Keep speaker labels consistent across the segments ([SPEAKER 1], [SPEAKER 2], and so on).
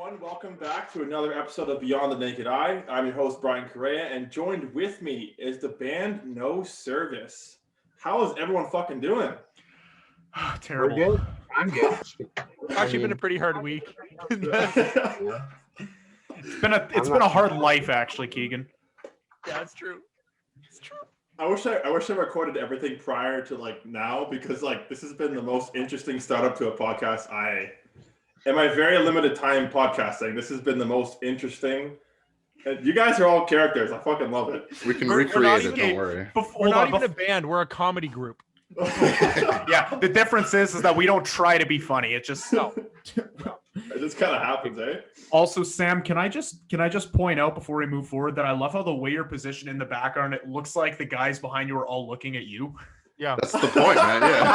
[SPEAKER 1] everyone. Welcome back to another episode of Beyond the Naked Eye. I'm your host, Brian Correa, and joined with me is the band No Service. How is everyone fucking doing?
[SPEAKER 2] Terrible.
[SPEAKER 3] We're good. I'm good.
[SPEAKER 2] Actually, been a pretty hard week.
[SPEAKER 1] Yeah,
[SPEAKER 2] It's been a hard life, actually, Keegan.
[SPEAKER 4] Yeah, it's true. It's true.
[SPEAKER 1] I wish I recorded everything prior to now, because this has been the most interesting startup to a podcast. In my very limited time podcasting, this has been the most interesting. And you guys are all characters. I fucking love it.
[SPEAKER 5] We can
[SPEAKER 4] We're
[SPEAKER 5] recreate
[SPEAKER 4] not
[SPEAKER 5] it, don't worry.
[SPEAKER 4] We're not even a band. We're a comedy group.
[SPEAKER 2] Yeah, the difference is that we don't try to be funny. It just
[SPEAKER 1] It just kind of happens, eh?
[SPEAKER 2] Also, Sam, can I just point out before we move forward that I love how the way you're positioned in the background, it looks like the guys behind you are all looking at you.
[SPEAKER 4] Yeah.
[SPEAKER 5] That's the point, man. Yeah.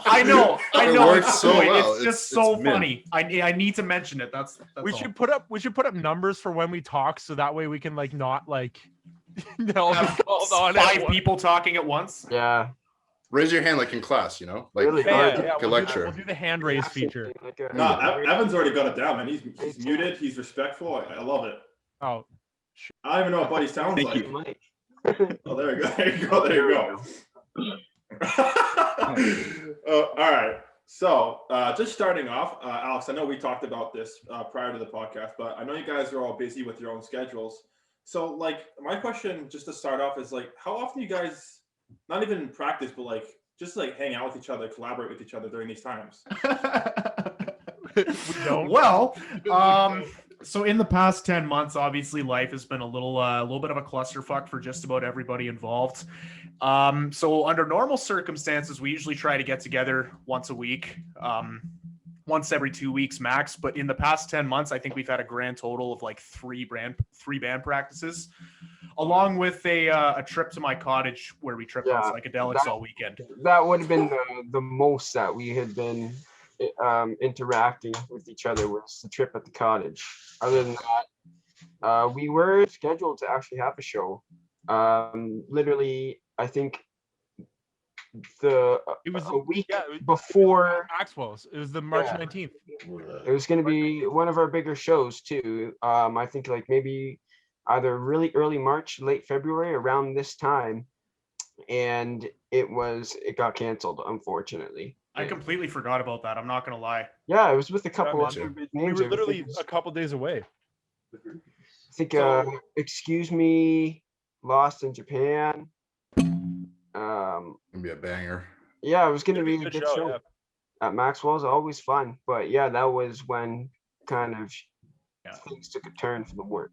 [SPEAKER 2] I know.
[SPEAKER 5] It works
[SPEAKER 2] It's
[SPEAKER 5] so
[SPEAKER 2] the point.
[SPEAKER 5] well.
[SPEAKER 2] It's just
[SPEAKER 5] It's
[SPEAKER 2] so
[SPEAKER 5] mint.
[SPEAKER 2] funny. I need to mention it. That's
[SPEAKER 4] We
[SPEAKER 2] all.
[SPEAKER 4] should put up numbers for when we talk, so that way we can not
[SPEAKER 2] Have
[SPEAKER 4] called on
[SPEAKER 2] five people talking at once.
[SPEAKER 3] Yeah.
[SPEAKER 5] Raise your hand like in class, you know? Like
[SPEAKER 3] Really?
[SPEAKER 5] like a
[SPEAKER 4] We'll
[SPEAKER 5] lecture.
[SPEAKER 4] do the hand raise feature.
[SPEAKER 1] No, Evan's already got it down, man. He's muted. He's respectful. I love it.
[SPEAKER 4] Oh,
[SPEAKER 1] I don't even know what Buddy sounds
[SPEAKER 5] Thank
[SPEAKER 1] like.
[SPEAKER 3] Mike.
[SPEAKER 1] Oh, there you go. There you go. There you go. All right. So, just starting off, Alex, I know we talked about this prior to the podcast, but I know you guys are all busy with your own schedules. So, my question just to start off is, how often you guys, not even practice, but just hang out with each other, collaborate with each other during these times?
[SPEAKER 4] we don't.
[SPEAKER 2] Well, so in the past 10 months, obviously life has been a little bit of a clusterfuck for just about everybody involved. So under normal circumstances, we usually try to get together once a week, once every 2 weeks max. But in the past 10 months, I think we've had a grand total of three band practices, along with a trip to my cottage where we tripped on psychedelics all weekend.
[SPEAKER 3] That would have been the most that we had been interacting with each other was the trip at the cottage. Other than that, we were scheduled to actually have a show. Literally, I think
[SPEAKER 4] It was
[SPEAKER 3] a week
[SPEAKER 4] yeah,
[SPEAKER 3] before
[SPEAKER 4] Maxwell's. It was the March
[SPEAKER 3] Yeah.
[SPEAKER 4] 19th.
[SPEAKER 3] it was going to be one of our bigger shows too. I think maybe either really early March, late February, around this time, and it got canceled, unfortunately.
[SPEAKER 2] I completely forgot about that. I'm not going to lie.
[SPEAKER 3] Yeah, it was with a couple
[SPEAKER 4] me
[SPEAKER 3] other
[SPEAKER 4] too.
[SPEAKER 3] big
[SPEAKER 4] We
[SPEAKER 3] names.
[SPEAKER 4] were
[SPEAKER 3] I
[SPEAKER 4] literally
[SPEAKER 3] think it was-
[SPEAKER 4] a couple days away.
[SPEAKER 3] I think Excuse Me, Lost in Japan.
[SPEAKER 5] Gonna be a banger.
[SPEAKER 3] Yeah, it was gonna
[SPEAKER 4] It'd
[SPEAKER 3] be
[SPEAKER 4] be
[SPEAKER 3] a
[SPEAKER 4] a
[SPEAKER 3] good
[SPEAKER 4] good show,
[SPEAKER 3] show.
[SPEAKER 4] yeah.
[SPEAKER 3] At Maxwell's, always fun. But yeah, that was when kind of
[SPEAKER 2] Yeah.
[SPEAKER 3] things took a turn for the worse.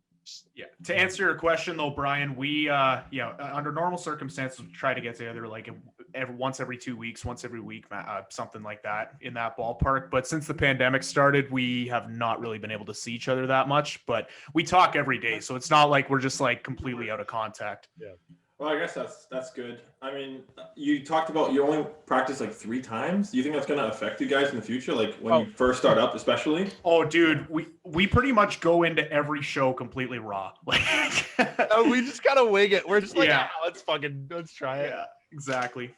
[SPEAKER 2] Yeah. To answer your question though, Brian, we under normal circumstances we try to get together once every 2 weeks, once every week, something like that in that ballpark. But since the pandemic started, we have not really been able to see each other that much. But we talk every day, so it's not like we're just completely out of contact.
[SPEAKER 1] Well, I guess that's good. I mean, you talked about you only practice 3 times. Do you think that's going to affect you guys in the future? When you first start up, especially?
[SPEAKER 2] Oh, dude, we pretty much go into every show completely raw.
[SPEAKER 4] We just gotta wing it. We're just
[SPEAKER 2] Yeah.
[SPEAKER 4] let's try it.
[SPEAKER 2] Yeah, exactly.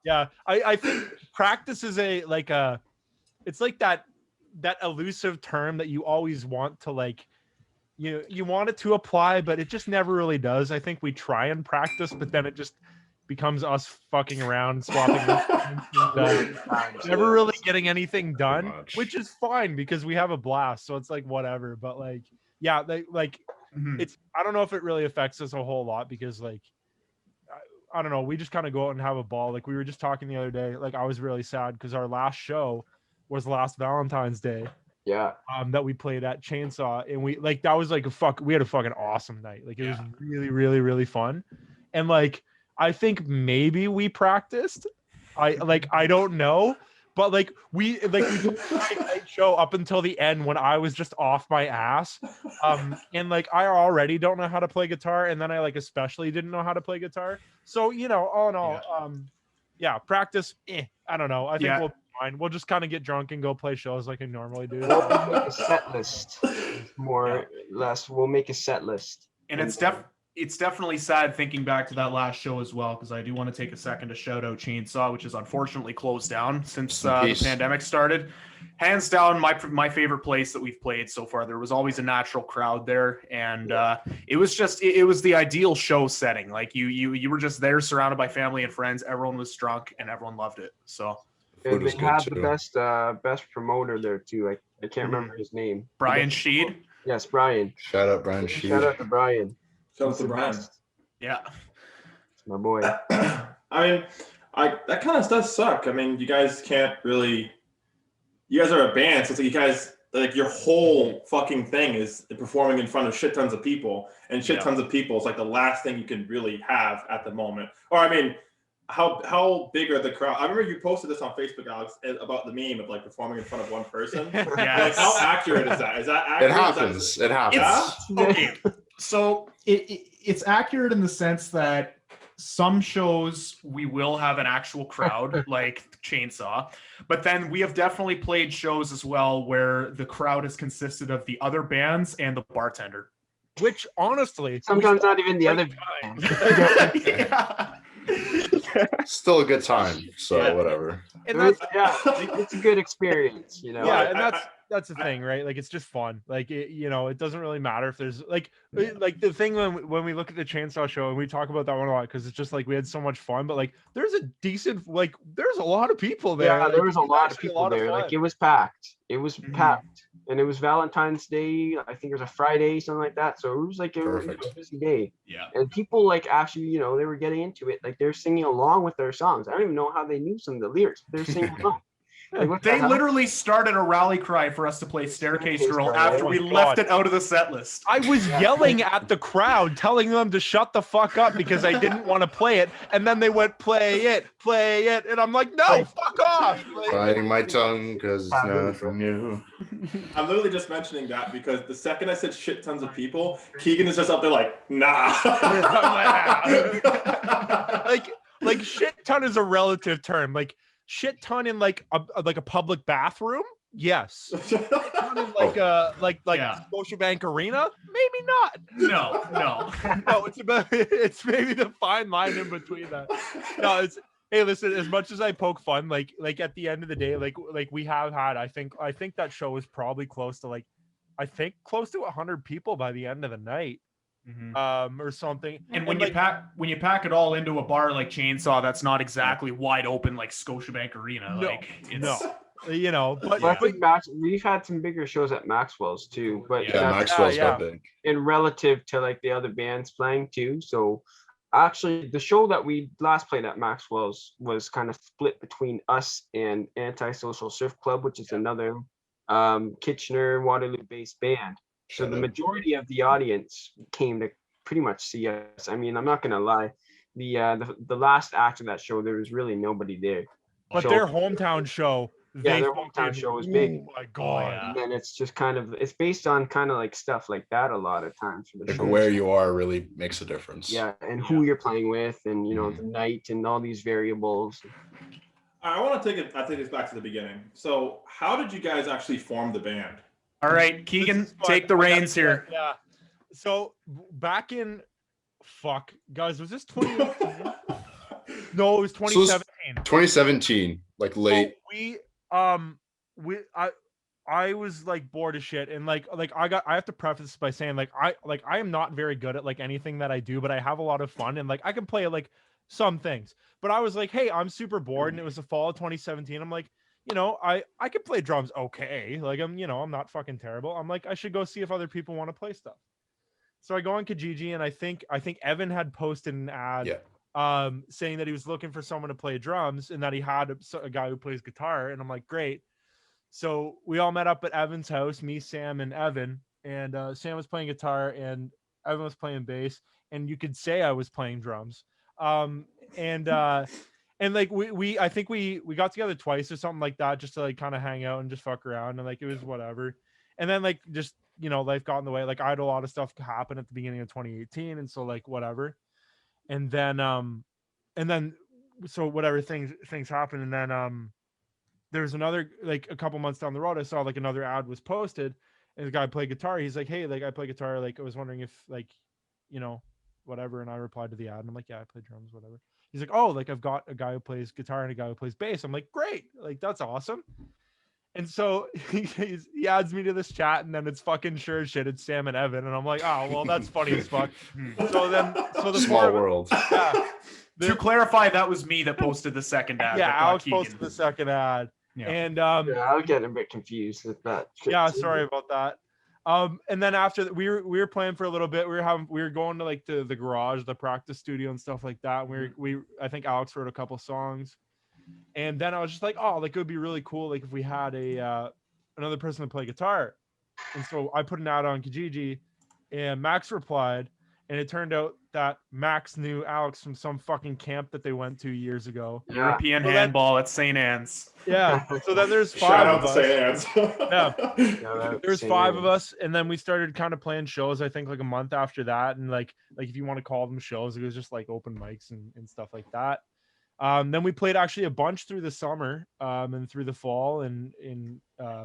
[SPEAKER 4] Yeah, I think practice is it's like that elusive term that you always want to you want it to apply, but it just never really does. I think we try and practice, but then it just becomes us fucking around, swapping never really getting anything done,
[SPEAKER 5] much.
[SPEAKER 4] which is fine because we have a blast. So it's whatever. But yeah,
[SPEAKER 2] Mhm.
[SPEAKER 4] it's I don't know if it really affects us a whole lot because I don't know, we just kind of go out and have a ball. We were just talking the other day, I was really sad because our last show was last Valentine's Day
[SPEAKER 3] Yeah.
[SPEAKER 4] that we played at Chainsaw, and we that was we had a fucking awesome night. It was really, really, really fun. And I think maybe we practiced. I don't know. But we did a great show up until the end when I was just off my ass. And I already don't know how to play guitar, and then I especially didn't know how to play guitar. So all in all, practice. I don't know. I think we'll be fine. We'll just kind of get drunk and go play shows like I normally do.
[SPEAKER 3] We'll make a set list. More or less, we'll make a set list.
[SPEAKER 2] And it's it's definitely sad thinking back to that last show as well, because I do want to take a second to shout out Chainsaw, which is unfortunately closed down since the
[SPEAKER 5] Peace.
[SPEAKER 2] pandemic started. Hands down, my favorite place that we've played so far. There was always a natural crowd there, and it was just it was the ideal show setting. Like you were just there, surrounded by family and friends. Everyone was drunk, and everyone loved it. So
[SPEAKER 5] Food
[SPEAKER 3] And
[SPEAKER 5] was
[SPEAKER 3] they
[SPEAKER 5] good
[SPEAKER 3] had the
[SPEAKER 5] too.
[SPEAKER 3] best promoter there too. I can't remember his name.
[SPEAKER 2] Brian
[SPEAKER 3] The best-
[SPEAKER 2] Sheed,
[SPEAKER 3] Yes, Brian.
[SPEAKER 5] Shout out Brian
[SPEAKER 3] Shout out
[SPEAKER 5] Sheed.
[SPEAKER 3] to Brian.
[SPEAKER 1] Shout out
[SPEAKER 3] He's
[SPEAKER 1] to
[SPEAKER 3] the
[SPEAKER 1] Brian.
[SPEAKER 3] best.
[SPEAKER 2] yeah.
[SPEAKER 3] It's my boy.
[SPEAKER 1] I mean, that kind of does suck. I mean, you guys can't really. You guys are a band, so it's like you guys like your whole fucking thing is performing in front of shit tons of people, and shit tons of people is like the last thing you can really have at the moment. Or I mean, how big are the crowd? I remember you posted this on Facebook, Alex, about the meme of like performing in front of one person. Like,
[SPEAKER 2] Yes.
[SPEAKER 1] how accurate is that? Is that
[SPEAKER 5] It
[SPEAKER 1] accurate?
[SPEAKER 5] happens. It happens.
[SPEAKER 2] Okay, so it's accurate in the sense that some shows we will have an actual crowd, like Chainsaw, but then we have definitely played shows as well where the crowd has consisted of the other bands and the bartender.
[SPEAKER 4] Which honestly,
[SPEAKER 3] Sometimes not even the other.
[SPEAKER 2] Yeah.
[SPEAKER 5] Still a good time. So
[SPEAKER 2] Yeah.
[SPEAKER 5] whatever.
[SPEAKER 4] and that's
[SPEAKER 3] It's a good experience, you know.
[SPEAKER 4] yeah,
[SPEAKER 1] Right.
[SPEAKER 4] and that's the thing, right? Like it's just fun. Like it doesn't really matter if there's like the thing when we look at the Chainsaw show and we talk about that one a lot because it's just like we had so much fun, but like there's a decent there's a lot of people there.
[SPEAKER 3] Yeah,
[SPEAKER 4] Like,
[SPEAKER 3] there was a
[SPEAKER 4] it's
[SPEAKER 3] lot of
[SPEAKER 4] actually
[SPEAKER 3] people there.
[SPEAKER 4] fun.
[SPEAKER 3] Like it was packed. It was
[SPEAKER 2] Mhm.
[SPEAKER 3] packed, and it was Valentine's Day. I think it was a Friday, something like that. So it was like
[SPEAKER 5] Perfect.
[SPEAKER 3] a busy day,
[SPEAKER 2] Yeah.
[SPEAKER 3] and people like actually, they were getting into it. Like they're singing along with their songs. I don't even know how they knew some of the lyrics. But they're singing along. Like, what the
[SPEAKER 2] They
[SPEAKER 3] hell?
[SPEAKER 2] literally started a rally cry for us to play Staircase
[SPEAKER 3] Staircase
[SPEAKER 2] Girl
[SPEAKER 3] Girl,
[SPEAKER 2] after
[SPEAKER 3] oh
[SPEAKER 2] we
[SPEAKER 4] my
[SPEAKER 2] left
[SPEAKER 4] God.
[SPEAKER 2] it out of the set list.
[SPEAKER 4] I was yelling at the crowd, telling them to shut the fuck up because I didn't want to play it, and then they went play it, and I'm like, no, fuck off. Like,
[SPEAKER 5] Biting my tongue because it's not from you.
[SPEAKER 1] I'm literally just mentioning that because the second I said shit tons of people, Keegan is just up there like, nah.
[SPEAKER 4] like shit ton is a relative term. Like shit ton in like a public bathroom, yes. Ton in like
[SPEAKER 2] Yeah.
[SPEAKER 4] Scotiabank Arena, maybe not.
[SPEAKER 2] No.
[SPEAKER 4] No, it's maybe the fine line in between that. No, it's hey, listen, as much as I poke fun, like at the end of the day, like we have had, I think that show is probably close to close to 100 people by the end of the night. Or something.
[SPEAKER 2] And when you pack it all into a bar like Chainsaw, that's not exactly wide open like Scotiabank Arena.
[SPEAKER 4] No,
[SPEAKER 2] Like it's
[SPEAKER 4] no. But
[SPEAKER 3] I think we've had some bigger shows at Maxwell's too, but
[SPEAKER 2] Yeah,
[SPEAKER 5] Yeah,
[SPEAKER 3] that's
[SPEAKER 5] Maxwell's
[SPEAKER 4] yeah.
[SPEAKER 5] got big.
[SPEAKER 3] in relative to like the other bands playing too. So actually the show that we last played at Maxwell's was kind of split between us and Antisocial Surf Club, which is another Kitchener Waterloo based band. So
[SPEAKER 5] Shut
[SPEAKER 3] the
[SPEAKER 5] up.
[SPEAKER 3] majority of the audience came to pretty much see us. I mean, I'm not gonna lie. The last act of that show, there was really nobody there.
[SPEAKER 4] but
[SPEAKER 3] So-
[SPEAKER 4] their hometown show,
[SPEAKER 3] Yeah, their hometown show was big.
[SPEAKER 4] Oh my god.
[SPEAKER 2] yeah.
[SPEAKER 3] And then it's just it's based on kind of like stuff like that a lot of times for the
[SPEAKER 5] Like
[SPEAKER 3] show.
[SPEAKER 5] where you are really makes a difference.
[SPEAKER 3] Yeah, and who you're playing with, and the night, and all these variables.
[SPEAKER 1] I want to take this back to the beginning. So, how did you guys actually form the band?
[SPEAKER 2] All right, Keegan,
[SPEAKER 4] This is fun.
[SPEAKER 2] take the
[SPEAKER 4] I gotta
[SPEAKER 2] reins
[SPEAKER 4] say,
[SPEAKER 2] here.
[SPEAKER 4] Yeah. So back in guys, was this 2018? No, it was 2017.
[SPEAKER 5] 2017, like late.
[SPEAKER 4] So I was like bored as shit, and like I have to preface this by saying I am not very good at like anything that I do, but I have a lot of fun and like I can play like some things. But I was like, hey, I'm super bored, and it was the fall of 2017. I'm like, I could play drums okay. Like I'm not fucking terrible. I'm like, I should go see if other people want to play stuff. So I go on Kijiji, and I think Evan had posted an ad saying that he was looking for someone to play drums and that he had a guy who plays guitar. And I'm like, great. So we all met up at Evan's house, me, Sam, and Evan. And Sam was playing guitar and Evan was playing bass. And you could say I was playing drums. And like I think we got together twice or something like that, just to like kind of hang out and just fuck around. And like it was whatever. And then like just life got in the way. Like I had a lot of stuff happen at the beginning of 2018, and so like whatever. And then so whatever things happened, and then there's another, like a couple months down the road, I saw like another ad was posted, and the guy played guitar. He's like, hey, like I play guitar. Like I was wondering if like whatever. And I replied to the ad and I'm like, yeah, I play drums, whatever. He's like, oh, like I've got a guy who plays guitar and a guy who plays bass. I'm like, great, like that's awesome. And so he adds me to this chat, and then it's fucking sure as shit, it's Sam and Evan, and I'm like, oh well, that's funny as fuck. So the
[SPEAKER 5] Small
[SPEAKER 4] four
[SPEAKER 5] world.
[SPEAKER 4] yeah,
[SPEAKER 2] To clarify, that was me that posted the second ad.
[SPEAKER 4] yeah,
[SPEAKER 2] that got
[SPEAKER 4] Alex
[SPEAKER 2] Keegan.
[SPEAKER 4] posted the second ad,
[SPEAKER 2] Yeah.
[SPEAKER 4] and
[SPEAKER 3] Yeah, I was getting a bit confused with that. shit
[SPEAKER 4] yeah,
[SPEAKER 3] too.
[SPEAKER 4] sorry about that. And then after that, we were playing for a little bit. We were going to like the garage, the practice studio, and stuff like that. I think Alex wrote a couple songs, and then I was just like, oh, like it would be really cool, like if we had another person to play guitar. And so I put an ad on Kijiji, and Max replied, and it turned out that Max knew Alex from some fucking camp that they went to years ago.
[SPEAKER 3] Yeah.
[SPEAKER 2] European
[SPEAKER 4] Well,
[SPEAKER 2] handball at St. Anne's.
[SPEAKER 4] Yeah. So then there's
[SPEAKER 1] Shout
[SPEAKER 4] five
[SPEAKER 1] out
[SPEAKER 4] of
[SPEAKER 1] to
[SPEAKER 4] us.
[SPEAKER 1] St. Anne's.
[SPEAKER 3] Yeah,
[SPEAKER 4] There's
[SPEAKER 3] same
[SPEAKER 4] five
[SPEAKER 3] here.
[SPEAKER 4] of us, and then we started kind of playing shows, I think like a month after that. And like if you want to call them shows, it was just like open mics and stuff like that. Then we played actually a bunch through the summer and through the fall, and I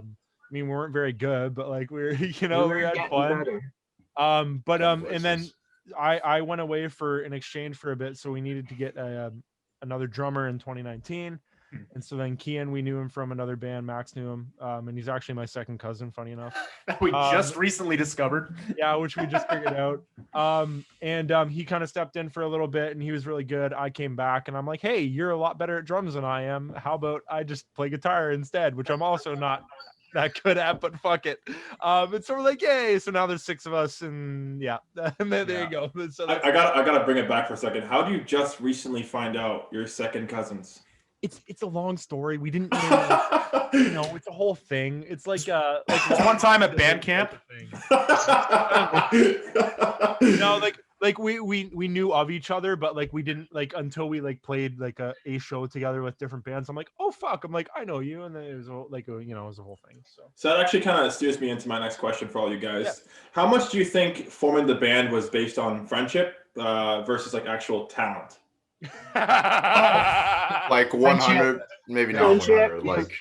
[SPEAKER 4] mean, we weren't very good, but like we had
[SPEAKER 3] getting
[SPEAKER 4] fun.
[SPEAKER 3] better.
[SPEAKER 4] And then I went away in exchange for a bit, so we needed to get another drummer in 2019. And so then Kian, we knew him from another band. Max knew him, and he's actually my second cousin, funny enough.
[SPEAKER 2] We just recently discovered.
[SPEAKER 4] Yeah, which we just figured out. And he kind of stepped in for a little bit, and he was really good. I came back, and I'm like, hey, you're a lot better at drums than I am. How about I just play guitar instead, which I'm also not that good at, but fuck it. And so we're like, yay. So now there's 6 of us, and yeah, and there you go. So
[SPEAKER 1] I gotta bring it back for a second. How do you just recently find out you're second cousins?
[SPEAKER 4] it's a long story. We didn't know, it's a whole thing. It's like
[SPEAKER 2] It's one time at band camp.
[SPEAKER 4] No, like we knew of each other, but like we didn't like until we like played like a show together with different bands. I'm like, oh fuck, I'm like, I know you, and then it was like it was a whole thing.
[SPEAKER 1] So that actually kind of steers me into my next question for all you guys.
[SPEAKER 4] Yeah.
[SPEAKER 1] How much do you think forming the band was based on friendship versus like actual talent?
[SPEAKER 5] Like 100, maybe not 100, like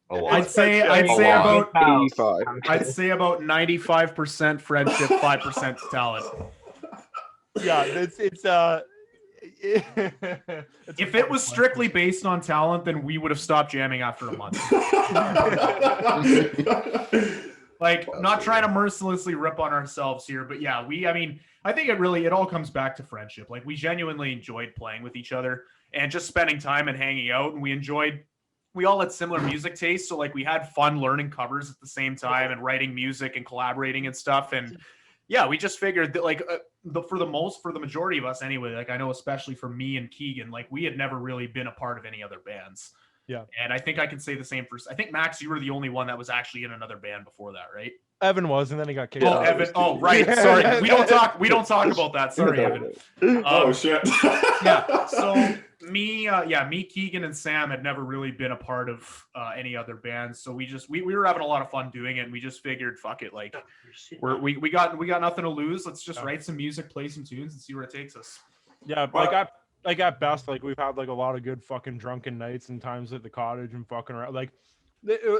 [SPEAKER 5] a lot.
[SPEAKER 2] I'd say
[SPEAKER 5] A lot.
[SPEAKER 2] about
[SPEAKER 3] 85.
[SPEAKER 2] I'd say about 95% friendship, 5% talent.
[SPEAKER 4] Yeah, it's
[SPEAKER 2] If it was strictly based on talent, then we would have stopped jamming after a month. Like, not trying to mercilessly rip on ourselves here, but yeah, I think it all comes back to friendship. Like, we genuinely enjoyed playing with each other and just spending time and hanging out, and we all had similar music tastes, so like we had fun learning covers at the same time and writing music and collaborating and stuff. And yeah, we just figured that like for the majority of us anyway, like I know especially for me and Keegan, like we had never really been a part of any other bands.
[SPEAKER 4] Yeah.
[SPEAKER 2] And I think I can say the same I think Max, you were the only one that was actually in another band before that, right?
[SPEAKER 4] Evan was, and then he got kicked
[SPEAKER 2] Oh,
[SPEAKER 4] out.
[SPEAKER 2] Evan. Oh, right. Sorry. We don't talk about that. Sorry, Evan.
[SPEAKER 1] Oh shit.
[SPEAKER 2] Yeah. So me, Keegan and Sam had never really been a part of any other bands. So we were having a lot of fun doing it, and we just figured, fuck it, like we got nothing to lose. Let's just write some music, play some tunes, and see where it takes us.
[SPEAKER 4] Yeah, like at best, like we've had like a lot of good fucking drunken nights and times at the cottage and fucking around, like,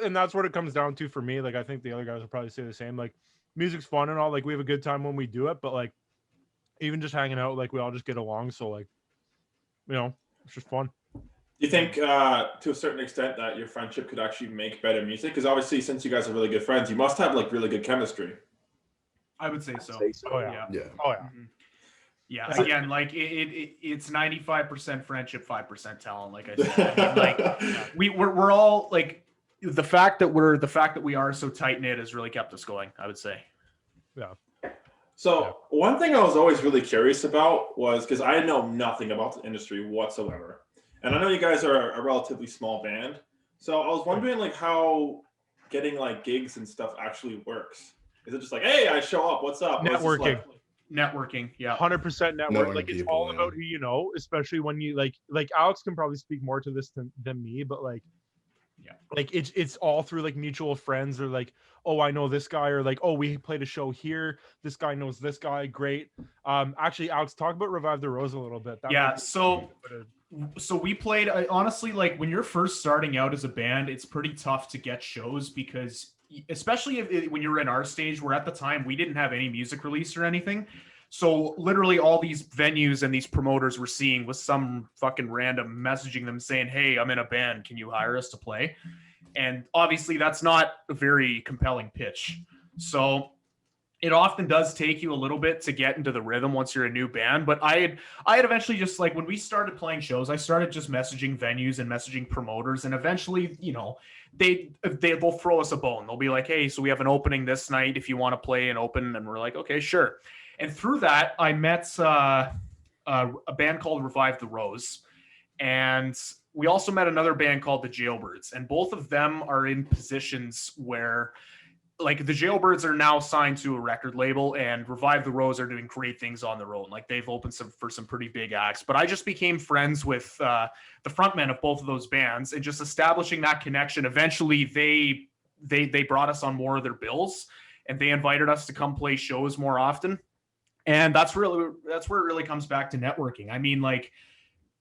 [SPEAKER 4] and that's what it comes down to for me. Like I think the other guys will probably say the same. Like music's fun and all, like we have a good time when we do it, but like even just hanging out, like we all just get along. So like, it's just fun.
[SPEAKER 1] Do you think to a certain extent that your friendship could actually make better music? Because obviously, since you guys are really good friends, you must have like really good chemistry.
[SPEAKER 2] I would say so.
[SPEAKER 4] Oh yeah.
[SPEAKER 5] Yeah.
[SPEAKER 4] Oh yeah.
[SPEAKER 2] Mhm. Yeah, again, like it's 95% friendship, 5% talent. Like I said, I mean, like we're all like the fact that we are so tight knit has really kept us going, I would say.
[SPEAKER 4] Yeah.
[SPEAKER 1] So one thing I was always really curious about was because I know nothing about the industry whatsoever, and I know you guys are a relatively small band. So I was wondering like how getting like gigs and stuff actually works. Is it just like, hey, I show up, what's up? Or is this
[SPEAKER 4] Networking.
[SPEAKER 2] Networking, yeah.
[SPEAKER 4] 100% network.
[SPEAKER 5] Knowing
[SPEAKER 4] Like it's
[SPEAKER 5] people,
[SPEAKER 4] all
[SPEAKER 5] yeah.
[SPEAKER 4] about who you know, especially when you like Alex can probably speak more to this than me, but like,
[SPEAKER 2] Yeah.
[SPEAKER 4] like it's all through like mutual friends or like, oh, I know this guy, or like, oh, we played a show here, this guy knows this guy, great. Actually, Alex, talk about Revive the Rose a little bit. That
[SPEAKER 2] Yeah,
[SPEAKER 4] might be-
[SPEAKER 2] so we played, honestly, like when you're first starting out as a band, it's pretty tough to get shows because especially when you're in our stage, where at the time we didn't have any music release or anything. So literally all these venues and these promoters were seeing was some fucking random messaging them saying, hey, I'm in a band. Can you hire us to play? And obviously that's not a very compelling pitch. So it often does take you a little bit to get into the rhythm once you're a new band. But I had eventually just like when we started playing shows, I started just messaging venues and messaging promoters. And eventually, you know, they'll throw us a bone. They'll be like, hey, so we have an opening this night if you want to play an open. And we're like, okay, sure. And through that, I met a band called Revive the Rose. And we also met another band called the Jailbirds. And both of them are in positions where like the Jailbirds are now signed to a record label, and Revive the Rose are doing great things on their own. Like they've opened for some pretty big acts. But I just became friends with the frontmen of both of those bands, and just establishing that connection. Eventually, they brought us on more of their bills, and they invited us to come play shows more often. And that's where it really comes back to networking. I mean, like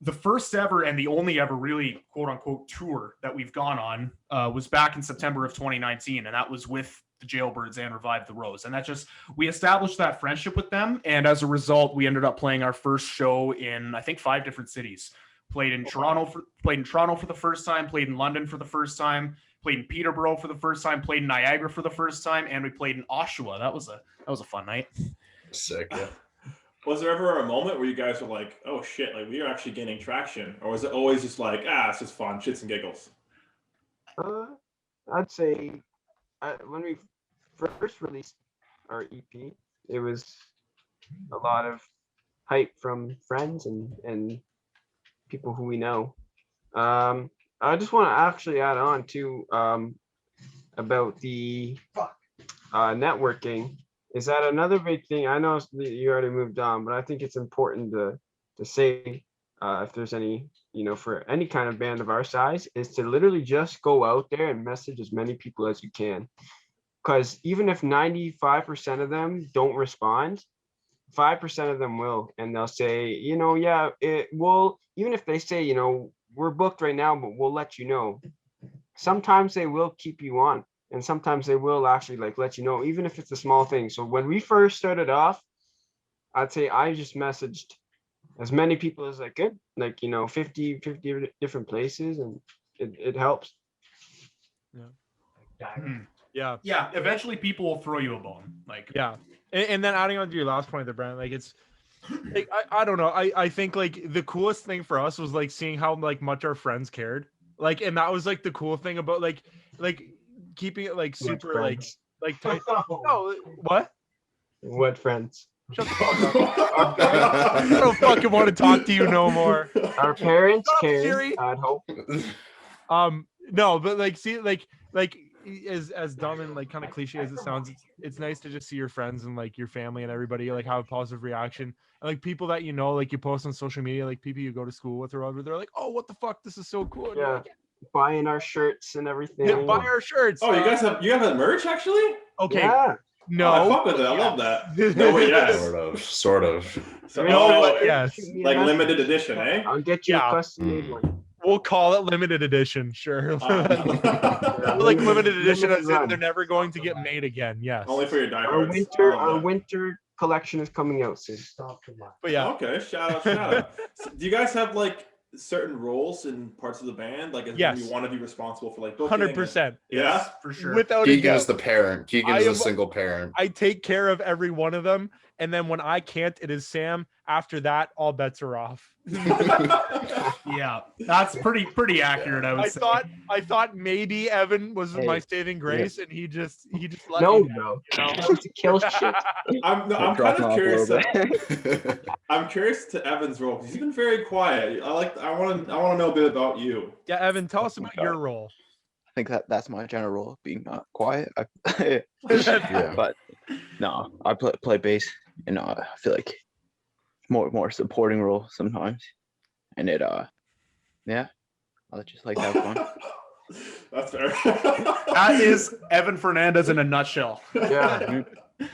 [SPEAKER 2] the first ever and the only ever really quote unquote tour that we've gone on was back in September of 2019. And that was with the Jailbirds and Revive the Rose. And we established that friendship with them. And as a result, we ended up playing our first show in, I think, 5 different cities. Played in Toronto for the first time, played in London for the first time, played in Peterborough for the first time, played in Niagara for the first time, and we played in Oshawa. That was a fun night.
[SPEAKER 5] Sick. Yeah.
[SPEAKER 1] Was there ever a moment where you guys were like, oh shit, like we are actually gaining traction? Or was it always just like, it's just fun, shits and giggles?
[SPEAKER 3] I'd say when we first released our EP, it was a lot of hype from friends and people who we know. I just want to actually add on to about the networking. Is that another big thing? I know you already moved on, but I think it's important to say if there's any, for any kind of band of our size, is to literally just go out there and message as many people as you can. Because even if 95% of them don't respond, 5% of them will, and they'll say, it will. Even if they say, we're booked right now, but we'll let you know. Sometimes they will keep you on. And sometimes they will actually let you know, even if it's a small thing. So when we first started off, I'd say I just messaged as many people as I could, 50 different places, and it helps.
[SPEAKER 4] Yeah.
[SPEAKER 2] Yeah. Eventually people will throw you a bone.
[SPEAKER 4] Yeah. And then adding on to your last point there, Brent, it's like, I don't know. I think the coolest thing for us was seeing how much our friends cared. And that was the cool thing about keeping it super tight. No,
[SPEAKER 3] What friends?
[SPEAKER 4] Shut the fuck up. I don't fucking want to talk to you no more.
[SPEAKER 3] Our parents care.
[SPEAKER 4] Siri.
[SPEAKER 3] I'd hope.
[SPEAKER 4] No, but as dumb and kind of cliche as it sounds, it's nice to just see your friends and your family and everybody have a positive reaction. And people that you post on social media, people you go to school with or whatever, they're like, oh, what the fuck, this is so cool. And
[SPEAKER 3] yeah. Buying our shirts and everything.
[SPEAKER 4] Yeah, buy our shirts.
[SPEAKER 1] Oh, you have that merch actually?
[SPEAKER 4] Okay.
[SPEAKER 3] Yeah.
[SPEAKER 4] No.
[SPEAKER 1] I fuck with it. I love that. No, but yes.
[SPEAKER 5] Sort of.
[SPEAKER 1] So,
[SPEAKER 4] yes.
[SPEAKER 1] Limited edition, eh?
[SPEAKER 3] I'll get you a custom made one.
[SPEAKER 4] We'll call it limited edition, sure. Limited edition as in they're never going to get made again. Yes.
[SPEAKER 1] Only for your diehards.
[SPEAKER 3] Our winter collection is coming out soon.
[SPEAKER 4] But yeah.
[SPEAKER 1] Okay, shout out. So, do you guys have certain roles in parts of the band?
[SPEAKER 4] Yes.
[SPEAKER 1] You want to be responsible for booking?
[SPEAKER 4] 100%.
[SPEAKER 1] Yeah,
[SPEAKER 2] for sure.
[SPEAKER 4] Without
[SPEAKER 5] Keegan is the parent. Keegan is a single parent.
[SPEAKER 4] I take care of every one of them, and then when I can't, it is Sam. After that, all bets are off.
[SPEAKER 2] Yeah, that's pretty accurate. I would say.
[SPEAKER 4] I thought maybe Evan was my saving grace, and he just let
[SPEAKER 3] no,
[SPEAKER 4] me down,
[SPEAKER 3] to kill shit.
[SPEAKER 1] I'm kind of curious. I'm curious to Evan's role because he's been very quiet. I want to know a bit about you.
[SPEAKER 4] Yeah, Evan, tell us about your role.
[SPEAKER 6] I think that's my general role, being quiet.
[SPEAKER 5] Yeah.
[SPEAKER 6] But no, I play bass, and I feel like more supporting role sometimes, and it I just like to have fun.
[SPEAKER 1] That's fair.
[SPEAKER 2] That is Evan Fernandez in a nutshell.
[SPEAKER 3] Yeah.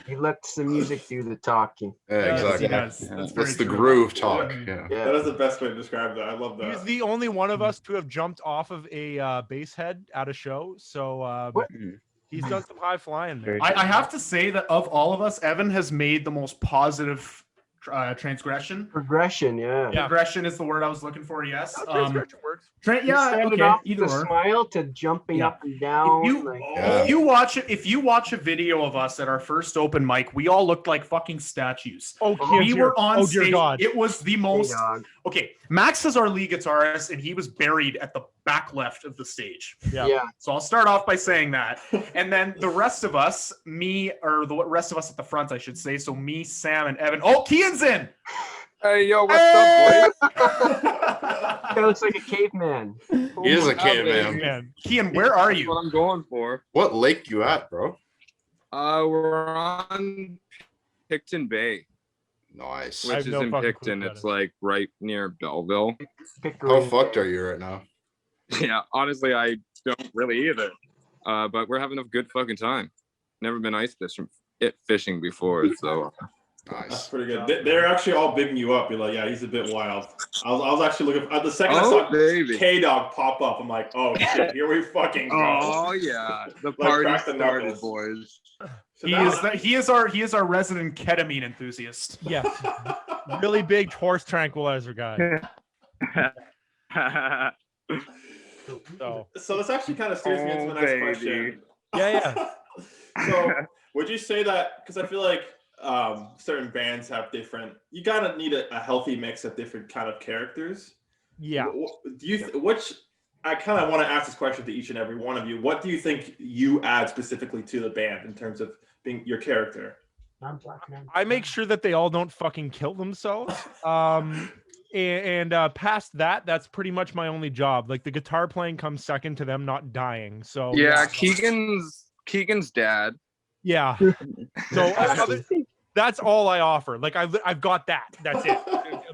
[SPEAKER 3] He lets the music do the talking.
[SPEAKER 5] Yeah, exactly.
[SPEAKER 2] Yes,
[SPEAKER 5] That's the groove talk. Yeah.
[SPEAKER 1] That is the best way to describe that. I love that.
[SPEAKER 4] He's the only one of us to have jumped off of a bass head at a show, so he's done some high flying there.
[SPEAKER 2] I have to say that of all of us, Evan has made the most positive Transgression.
[SPEAKER 3] Progression, yeah.
[SPEAKER 4] Yeah.
[SPEAKER 2] Progression is the word I was looking for. Yes.
[SPEAKER 4] Transgression works.
[SPEAKER 2] Yeah.
[SPEAKER 3] Started
[SPEAKER 2] Okay.
[SPEAKER 3] off
[SPEAKER 2] Either
[SPEAKER 3] with a
[SPEAKER 2] or.
[SPEAKER 3] smile to jumping
[SPEAKER 2] Yeah.
[SPEAKER 3] up and down.
[SPEAKER 5] Yeah.
[SPEAKER 2] If you watch a video of us at our first open mic, we all looked like fucking statues.
[SPEAKER 4] Oh,
[SPEAKER 2] We were on
[SPEAKER 4] dear
[SPEAKER 2] stage.
[SPEAKER 4] God.
[SPEAKER 2] It was the
[SPEAKER 3] Hey,
[SPEAKER 2] most.
[SPEAKER 3] dog.
[SPEAKER 2] Okay, Max is our lead guitarist, and he was buried at the back left of the stage.
[SPEAKER 4] Yeah.
[SPEAKER 3] Yeah.
[SPEAKER 2] So I'll start off by saying that, and then the rest of us, the rest of us at the front, I should say. So me, Sam, and Evan. Oh, Kian's in.
[SPEAKER 7] Hey, yo, what's up, boys?
[SPEAKER 3] That looks like a caveman.
[SPEAKER 5] He is a caveman.
[SPEAKER 4] Man.
[SPEAKER 2] Kian, where are
[SPEAKER 7] That's
[SPEAKER 2] you?
[SPEAKER 7] what I'm going for.
[SPEAKER 5] What lake you at, bro?
[SPEAKER 7] We're on Picton Bay,
[SPEAKER 5] Nice.
[SPEAKER 4] I have
[SPEAKER 7] which is
[SPEAKER 4] no
[SPEAKER 7] in
[SPEAKER 4] fucking clue
[SPEAKER 7] Picton.
[SPEAKER 4] what that
[SPEAKER 7] It's
[SPEAKER 4] is.
[SPEAKER 7] like right near Belleville.
[SPEAKER 5] How fucked are you right now?
[SPEAKER 7] Yeah, honestly, I don't really either. But we're having a good fucking time. Never been ice fishing before, so
[SPEAKER 1] That's
[SPEAKER 5] Nice.
[SPEAKER 1] pretty good. They're actually all bigging you up. You're like, yeah, he's a bit wild. I was actually looking the second I saw
[SPEAKER 7] baby.
[SPEAKER 1] K-Dog pop up, I'm like, oh shit, here we fucking go.
[SPEAKER 7] Oh yeah, the
[SPEAKER 1] Like,
[SPEAKER 7] party
[SPEAKER 1] crack the
[SPEAKER 7] started,
[SPEAKER 1] knuckles.
[SPEAKER 7] boys.
[SPEAKER 1] So
[SPEAKER 2] He
[SPEAKER 1] now-
[SPEAKER 2] is our resident ketamine enthusiast.
[SPEAKER 4] Yes. Really big horse tranquilizer guy. So
[SPEAKER 1] So this actually kind of steers me into the next
[SPEAKER 7] baby.
[SPEAKER 1] question.
[SPEAKER 4] yeah.
[SPEAKER 1] So would you say that, because I feel like certain bands have different, you gotta need a healthy mix of different kind of characters.
[SPEAKER 4] Yeah.
[SPEAKER 1] Do you which I kind of want to ask this question to each and every one of you. What do you think you add specifically to the band in terms of being your character?
[SPEAKER 4] I make sure that they all don't fucking kill themselves. And past that, that's pretty much my only job. Like the guitar playing comes second to them not dying. So
[SPEAKER 7] Yeah, Keegan's dad.
[SPEAKER 4] yeah. So that's all I offer. Like I've got that. That's it.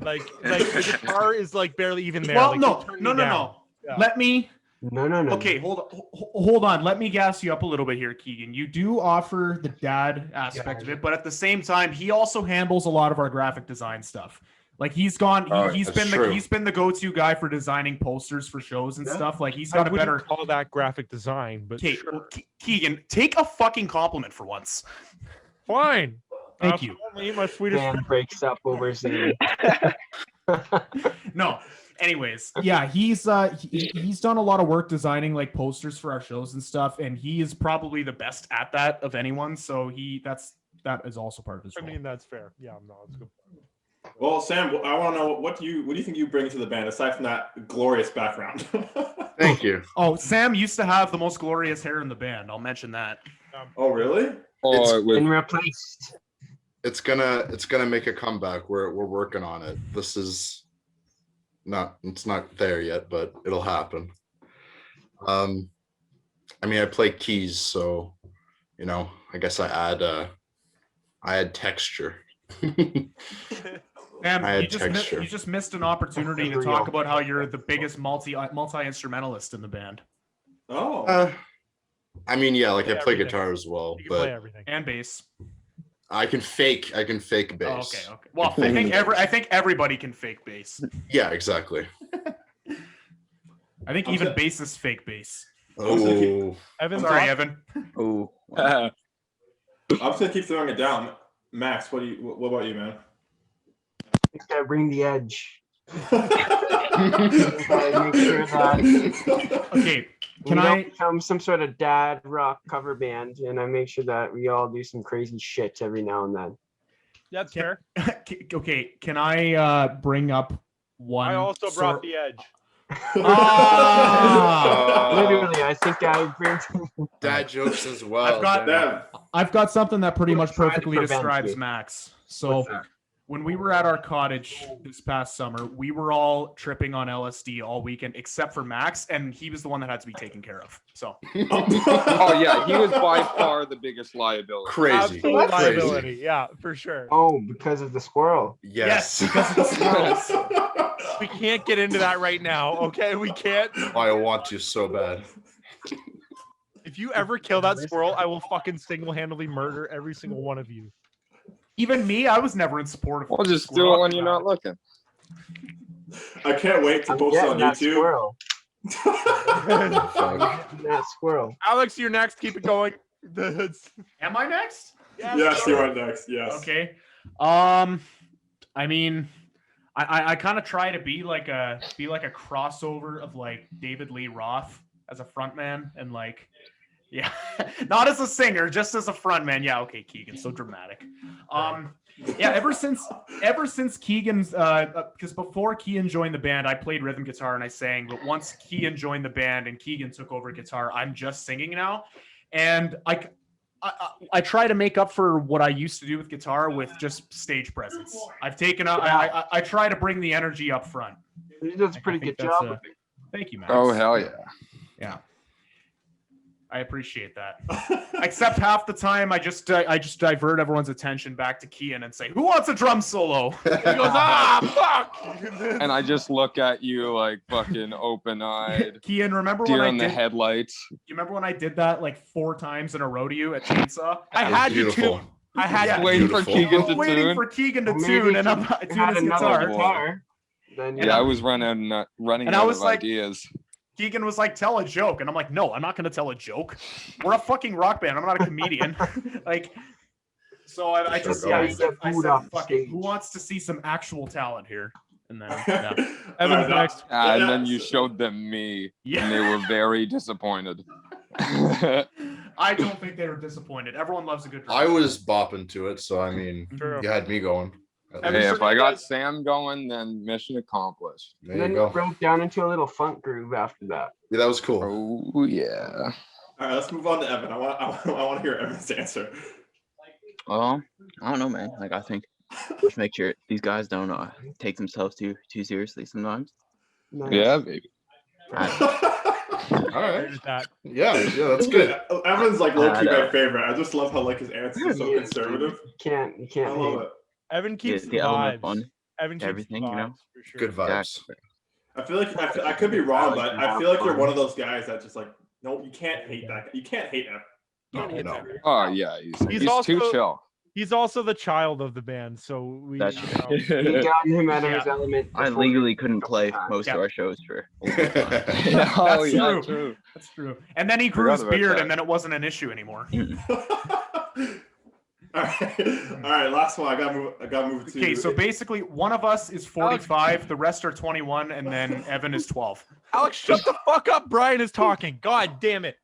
[SPEAKER 4] Like the guitar is like barely even there.
[SPEAKER 2] Well,
[SPEAKER 4] like,
[SPEAKER 2] no.
[SPEAKER 4] they turn me down. Yeah.
[SPEAKER 2] Let me.
[SPEAKER 3] No.
[SPEAKER 2] Okay, hold on. Let me gas you up a little bit here, Keegan. You do offer the dad aspect of it, but at the same time, he also handles a lot of our graphic design stuff. Like he's been the go-to guy for designing posters for shows and stuff. Like he's got
[SPEAKER 4] I
[SPEAKER 2] a
[SPEAKER 4] wouldn't
[SPEAKER 2] better.
[SPEAKER 4] call that graphic design, but
[SPEAKER 2] Okay,
[SPEAKER 4] sure.
[SPEAKER 2] well, Keegan, take a fucking compliment for once.
[SPEAKER 4] Fine.
[SPEAKER 2] Thank you.
[SPEAKER 4] Me, my Swedish
[SPEAKER 3] Band breaks up over Zoom.
[SPEAKER 2] No. Anyways, yeah, he's done a lot of work designing like posters for our shows and stuff, and he is probably the best at that of anyone. So that is also part of his
[SPEAKER 4] I
[SPEAKER 2] role.
[SPEAKER 4] mean, that's fair. Yeah, no, it's good.
[SPEAKER 1] Well, Sam, I want to know what do you think you bring to the band aside from that glorious background?
[SPEAKER 5] Thank you.
[SPEAKER 2] Oh, Sam used to have the most glorious hair in the band. I'll mention that.
[SPEAKER 1] Oh, really?
[SPEAKER 7] Oh, it was
[SPEAKER 3] And replaced.
[SPEAKER 5] It's gonna make a comeback. We're working on it. This is it's not there yet, but it'll happen. I mean, I play keys, so I guess I add texture.
[SPEAKER 2] Sam,
[SPEAKER 5] I had
[SPEAKER 2] you just missed an opportunity to talk about how you're the biggest multi-instrumentalist in the band
[SPEAKER 1] Oh.
[SPEAKER 5] I mean, yeah, like I
[SPEAKER 4] Play
[SPEAKER 5] play
[SPEAKER 4] everything.
[SPEAKER 5] guitar as well,
[SPEAKER 4] You can play
[SPEAKER 5] but
[SPEAKER 4] everything.
[SPEAKER 2] and bass.
[SPEAKER 5] I can fake
[SPEAKER 2] Oh,
[SPEAKER 5] bass.
[SPEAKER 2] okay. Well, I think everybody can fake bass.
[SPEAKER 5] Yeah, exactly.
[SPEAKER 2] I think even bassists fake bass.
[SPEAKER 5] Oh,
[SPEAKER 4] Evan,
[SPEAKER 2] Sorry, Evan.
[SPEAKER 6] Oh,
[SPEAKER 1] I'm just gonna keep throwing it down. Max, what about you, man?
[SPEAKER 3] Just gotta bring the edge. Gotta make sure that
[SPEAKER 2] Okay, can
[SPEAKER 3] we
[SPEAKER 2] I?
[SPEAKER 3] don't become some sort of dad rock cover band, and I make sure that we all do some crazy shit every now and then.
[SPEAKER 4] that's fair.
[SPEAKER 2] Okay, can I bring up one?
[SPEAKER 4] I also brought the edge.
[SPEAKER 2] Ah!
[SPEAKER 3] Literally, I think I bring.
[SPEAKER 5] dad jokes as well.
[SPEAKER 2] I've got
[SPEAKER 5] Dad.
[SPEAKER 2] I've got something that pretty much
[SPEAKER 3] Try to
[SPEAKER 2] perfectly
[SPEAKER 3] prevent
[SPEAKER 2] describes
[SPEAKER 3] you.
[SPEAKER 2] Max. So
[SPEAKER 3] What's that?
[SPEAKER 2] when we were at our cottage this past summer, we were all tripping on LSD all weekend except for Max, and he was the one that had to be taken care of. So
[SPEAKER 7] oh yeah, he was by far the biggest liability.
[SPEAKER 5] Crazy.
[SPEAKER 4] Absolute
[SPEAKER 5] Crazy.
[SPEAKER 4] liability. Yeah, for sure.
[SPEAKER 3] Oh, because of the squirrel.
[SPEAKER 5] Yes.
[SPEAKER 2] because of the squirrels.
[SPEAKER 4] We can't get into that right now. Okay, we can't.
[SPEAKER 5] I want to so bad.
[SPEAKER 4] If you ever kill that squirrel, I will fucking single-handedly murder every single one of you.
[SPEAKER 2] Even me, I was never in support of.
[SPEAKER 7] We'll just do
[SPEAKER 2] squirrel.
[SPEAKER 7] it when you're not looking.
[SPEAKER 1] I can't wait to
[SPEAKER 3] I'm
[SPEAKER 1] post it
[SPEAKER 3] getting
[SPEAKER 1] on
[SPEAKER 3] that
[SPEAKER 1] YouTube.
[SPEAKER 3] squirrel.
[SPEAKER 5] Fuck.
[SPEAKER 3] I'm getting that squirrel.
[SPEAKER 4] Alex, you're next. Keep it going.
[SPEAKER 2] Am I next?
[SPEAKER 1] Yes, you are next. Yes.
[SPEAKER 2] Okay. I mean, I kind of try to be like a crossover of like David Lee Roth as a frontman and like, yeah, not as a singer, just as a frontman. Yeah, okay, Keegan, so dramatic. Yeah, ever since Keegan's because before Keegan joined the band, I played rhythm guitar and I sang, but once Keegan joined the band and Keegan took over guitar, I'm just singing now, and I try to make up for what I used to do with guitar with just stage presence. I've taken up. I try to bring the energy up front.
[SPEAKER 3] He does a pretty good job.
[SPEAKER 2] Thank you, Max.
[SPEAKER 7] Oh hell yeah.
[SPEAKER 2] Yeah. I appreciate that. Except half the time, I just divert everyone's attention back to Kian and say, "Who wants a drum solo?" He goes, "Ah, fuck!"
[SPEAKER 7] And I just look at you like fucking open-eyed.
[SPEAKER 2] Kian, remember when
[SPEAKER 7] Deer
[SPEAKER 2] I
[SPEAKER 7] in the
[SPEAKER 2] did?
[SPEAKER 7] headlights.
[SPEAKER 2] You remember when I did that like 4 times in a row to you at Chainsaw?
[SPEAKER 4] I had you
[SPEAKER 5] Beautiful.
[SPEAKER 4] to. I had
[SPEAKER 2] Yeah.
[SPEAKER 7] Waiting for
[SPEAKER 5] Beautiful.
[SPEAKER 7] Keegan
[SPEAKER 2] I'm
[SPEAKER 7] to
[SPEAKER 2] waiting
[SPEAKER 7] tune.
[SPEAKER 2] for Keegan to
[SPEAKER 3] Well, maybe
[SPEAKER 2] tune, and
[SPEAKER 3] if
[SPEAKER 2] I'm
[SPEAKER 3] you
[SPEAKER 2] tuning
[SPEAKER 3] had
[SPEAKER 2] his
[SPEAKER 3] another
[SPEAKER 2] guitar.
[SPEAKER 3] guitar, then
[SPEAKER 7] Yeah, I was running out
[SPEAKER 2] And
[SPEAKER 7] of
[SPEAKER 2] I was like-
[SPEAKER 7] ideas.
[SPEAKER 2] Keegan was like, "Tell a joke," and I'm like, "No, I'm not going to tell a joke. We're a fucking rock band. I'm not a comedian." Like, so I just
[SPEAKER 5] Sure,
[SPEAKER 2] yeah,
[SPEAKER 5] go.
[SPEAKER 2] I said,
[SPEAKER 3] Get booed off the
[SPEAKER 2] "Fuck it.
[SPEAKER 3] stage.
[SPEAKER 2] Who wants to see some actual talent here?" And then yeah.
[SPEAKER 4] Evan's next.
[SPEAKER 7] And
[SPEAKER 1] Yeah,
[SPEAKER 7] then you
[SPEAKER 1] so-
[SPEAKER 7] showed them me,
[SPEAKER 2] Yeah.
[SPEAKER 7] and they were very disappointed.
[SPEAKER 2] I don't think they were disappointed. Everyone loves a good drum.
[SPEAKER 5] I was bopping to it, so I mean,
[SPEAKER 4] True.
[SPEAKER 5] you had me going.
[SPEAKER 7] Hey, if I got Sam going, then mission accomplished.
[SPEAKER 5] There
[SPEAKER 3] and
[SPEAKER 5] you
[SPEAKER 3] then
[SPEAKER 5] go.
[SPEAKER 3] it broke down into a little funk groove after that.
[SPEAKER 5] Yeah, that was cool.
[SPEAKER 7] Oh yeah.
[SPEAKER 1] All right, let's move on to Evan. I want to hear Evan's answer.
[SPEAKER 6] I don't know, man. Like I think just make sure these guys don't take themselves too seriously sometimes.
[SPEAKER 3] Nice.
[SPEAKER 7] Yeah, baby.
[SPEAKER 5] All right.
[SPEAKER 4] There's that.
[SPEAKER 5] Yeah, that's good.
[SPEAKER 1] Evan's like low key my
[SPEAKER 6] know.
[SPEAKER 1] favorite. I just love how like his answers are so
[SPEAKER 3] Yeah,
[SPEAKER 1] conservative.
[SPEAKER 3] You can't
[SPEAKER 1] I love
[SPEAKER 3] hate.
[SPEAKER 1] it.
[SPEAKER 4] Evan keeps
[SPEAKER 6] The
[SPEAKER 4] the
[SPEAKER 6] element of
[SPEAKER 4] vibes.
[SPEAKER 6] fun.
[SPEAKER 4] Evan keeps
[SPEAKER 6] everything,
[SPEAKER 4] the
[SPEAKER 6] you know?
[SPEAKER 4] vibes, for sure.
[SPEAKER 5] Good vibes.
[SPEAKER 1] I feel like I could be wrong, but I feel like you're one of those guys that just like, no, you can't hate that. You can't hate Evan.
[SPEAKER 5] No,
[SPEAKER 4] Can't hit
[SPEAKER 5] no.
[SPEAKER 4] that.
[SPEAKER 7] Oh yeah, he's too
[SPEAKER 4] also-
[SPEAKER 7] chill.
[SPEAKER 4] He's also the child of the band, so we.
[SPEAKER 6] That's
[SPEAKER 3] You got him out of his
[SPEAKER 2] Yeah.
[SPEAKER 3] element.
[SPEAKER 6] I
[SPEAKER 3] before.
[SPEAKER 6] legally couldn't play most
[SPEAKER 2] Yeah.
[SPEAKER 6] of our shows for a long time.
[SPEAKER 7] Oh
[SPEAKER 2] That's
[SPEAKER 7] yeah,
[SPEAKER 2] true.
[SPEAKER 7] true.
[SPEAKER 2] That's true. And then he grew
[SPEAKER 7] Forgot
[SPEAKER 2] his
[SPEAKER 7] about
[SPEAKER 2] beard,
[SPEAKER 7] that.
[SPEAKER 2] and then it wasn't an issue anymore.
[SPEAKER 1] All right, last one. I got moved to.
[SPEAKER 2] Okay, so basically, one of us is 45, the rest are 21, and then Evan is 12.
[SPEAKER 4] Alex, shut the fuck up. Brian is talking. God damn it.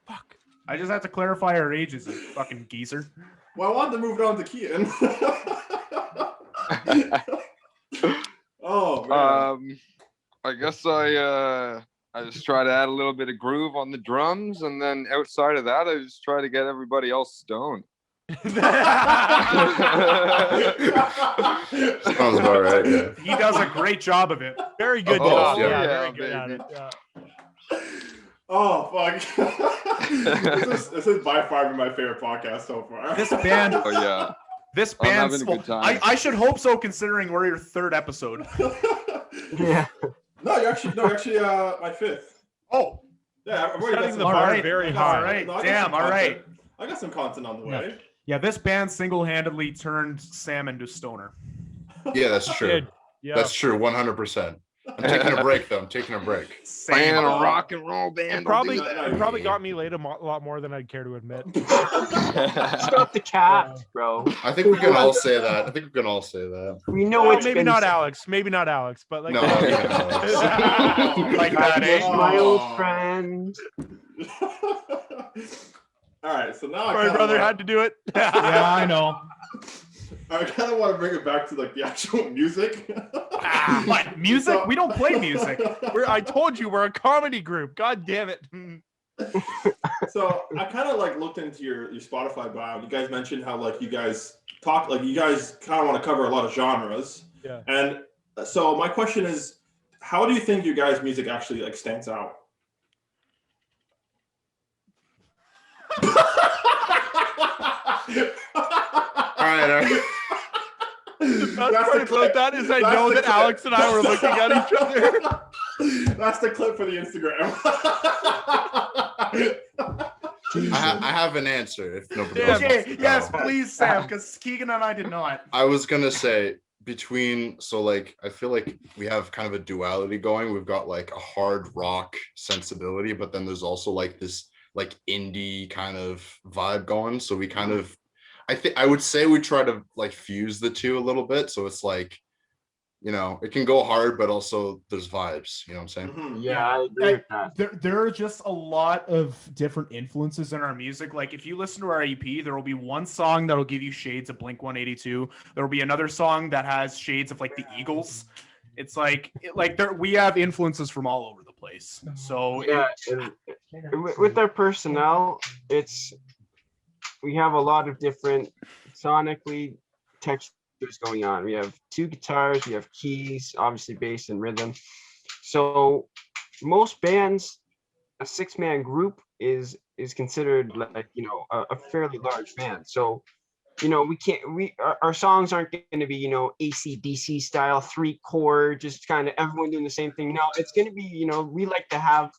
[SPEAKER 4] Fuck.
[SPEAKER 2] I just have to clarify our ages, you fucking geezer.
[SPEAKER 1] Well, I wanted to move it on to Keaton. Oh man.
[SPEAKER 7] I guess I just try to add a little bit of groove on the drums, and then outside of that, I just try to get everybody else stoned.
[SPEAKER 5] Sounds about right. Yeah.
[SPEAKER 2] He does a great job of it.
[SPEAKER 4] Very good
[SPEAKER 5] Oh,
[SPEAKER 4] job.
[SPEAKER 5] yeah.
[SPEAKER 4] Yeah,
[SPEAKER 7] Yeah,
[SPEAKER 4] very good at
[SPEAKER 7] baby.
[SPEAKER 4] it. Yeah.
[SPEAKER 1] Oh fuck. this is by far been my favorite podcast so far.
[SPEAKER 2] This band,
[SPEAKER 7] Oh yeah.
[SPEAKER 2] this
[SPEAKER 7] I'm
[SPEAKER 2] band.
[SPEAKER 7] having a good time.
[SPEAKER 2] I should hope so, considering we're your 3rd episode.
[SPEAKER 3] Yeah.
[SPEAKER 1] No, you're actually my 5th.
[SPEAKER 2] Oh,
[SPEAKER 1] Yeah, I've already got
[SPEAKER 4] Setting
[SPEAKER 1] some-
[SPEAKER 4] the
[SPEAKER 2] all
[SPEAKER 4] bar
[SPEAKER 2] right,
[SPEAKER 4] very
[SPEAKER 1] I got
[SPEAKER 4] high.
[SPEAKER 1] some-
[SPEAKER 2] All right,
[SPEAKER 1] no, I got
[SPEAKER 2] damn,
[SPEAKER 1] some
[SPEAKER 2] all right.
[SPEAKER 1] content. I got some content on the way.
[SPEAKER 2] yeah, this band single-handedly turned Sam into stoner.
[SPEAKER 5] Yeah, that's true.
[SPEAKER 4] Good. Yeah.
[SPEAKER 5] That's true. 100%. I'm taking a break though. I'm taking a break.
[SPEAKER 7] Playing
[SPEAKER 2] Same.
[SPEAKER 7] a rock and roll band.
[SPEAKER 4] It
[SPEAKER 7] don't
[SPEAKER 4] probably,
[SPEAKER 7] do that.
[SPEAKER 4] it probably got me laid a lot more than I'd care to admit.
[SPEAKER 3] Stop the cat, bro.
[SPEAKER 5] I think we can all say that. I think we can all say that.
[SPEAKER 3] We know
[SPEAKER 4] Well,
[SPEAKER 3] it's
[SPEAKER 4] maybe
[SPEAKER 3] been
[SPEAKER 4] not
[SPEAKER 3] said.
[SPEAKER 4] Alex. Maybe not Alex, but like.
[SPEAKER 5] No, maybe not Alex.
[SPEAKER 2] Like that, eh?
[SPEAKER 3] My
[SPEAKER 1] Oh.
[SPEAKER 3] old friend.
[SPEAKER 1] All right, so now
[SPEAKER 4] My brother had to do it.
[SPEAKER 2] Yeah, I know.
[SPEAKER 1] I kind of want to bring it back to like the actual music.
[SPEAKER 2] What, music? We don't play music.
[SPEAKER 4] I told you we're a comedy group. God damn it.
[SPEAKER 1] So I kind of like looked into your Spotify bio. You guys mentioned how like you guys talk, like you guys kind of want to cover a lot of genres.
[SPEAKER 4] Yeah.
[SPEAKER 1] And so my question is, how do you think your guys' music actually like stands out?
[SPEAKER 5] All right.
[SPEAKER 4] The best
[SPEAKER 1] That's
[SPEAKER 4] part
[SPEAKER 1] the
[SPEAKER 4] about
[SPEAKER 1] clip.
[SPEAKER 4] that is I
[SPEAKER 1] That's
[SPEAKER 4] know
[SPEAKER 1] the
[SPEAKER 4] that
[SPEAKER 1] clip.
[SPEAKER 4] Alex and I were looking at each other.
[SPEAKER 1] That's the clip for the Instagram.
[SPEAKER 5] I have an answer if nobody
[SPEAKER 4] Yeah,
[SPEAKER 5] else wants
[SPEAKER 2] Okay,
[SPEAKER 5] to
[SPEAKER 2] yes,
[SPEAKER 5] go.
[SPEAKER 2] please, Sam, because Keegan and I did not.
[SPEAKER 5] I was gonna say like I feel like we have kind of a duality going. We've got like a hard rock sensibility, but then there's also like this like indie kind of vibe going. So we kind of, I would say we try to like fuse the two a little bit. So it's like, it can go hard, but also there's vibes. You know what I'm saying?
[SPEAKER 1] Mhm.
[SPEAKER 3] Yeah, I agree with that.
[SPEAKER 2] There are just a lot of different influences in our music. Like if you listen to our EP, there will be one song that'll give you shades of Blink 182. There will be another song that has shades of like the Eagles. It's like we have influences from all over the place. So
[SPEAKER 3] Yeah, and with our personnel, we have a lot of different sonically textures going on. We have two guitars, we have keys, obviously bass and rhythm. So most bands, a 6-man group is considered like a fairly large band. So our songs aren't going to be AC/DC style 3-chord, just kind of everyone doing the same thing. No, it's going to be we like to have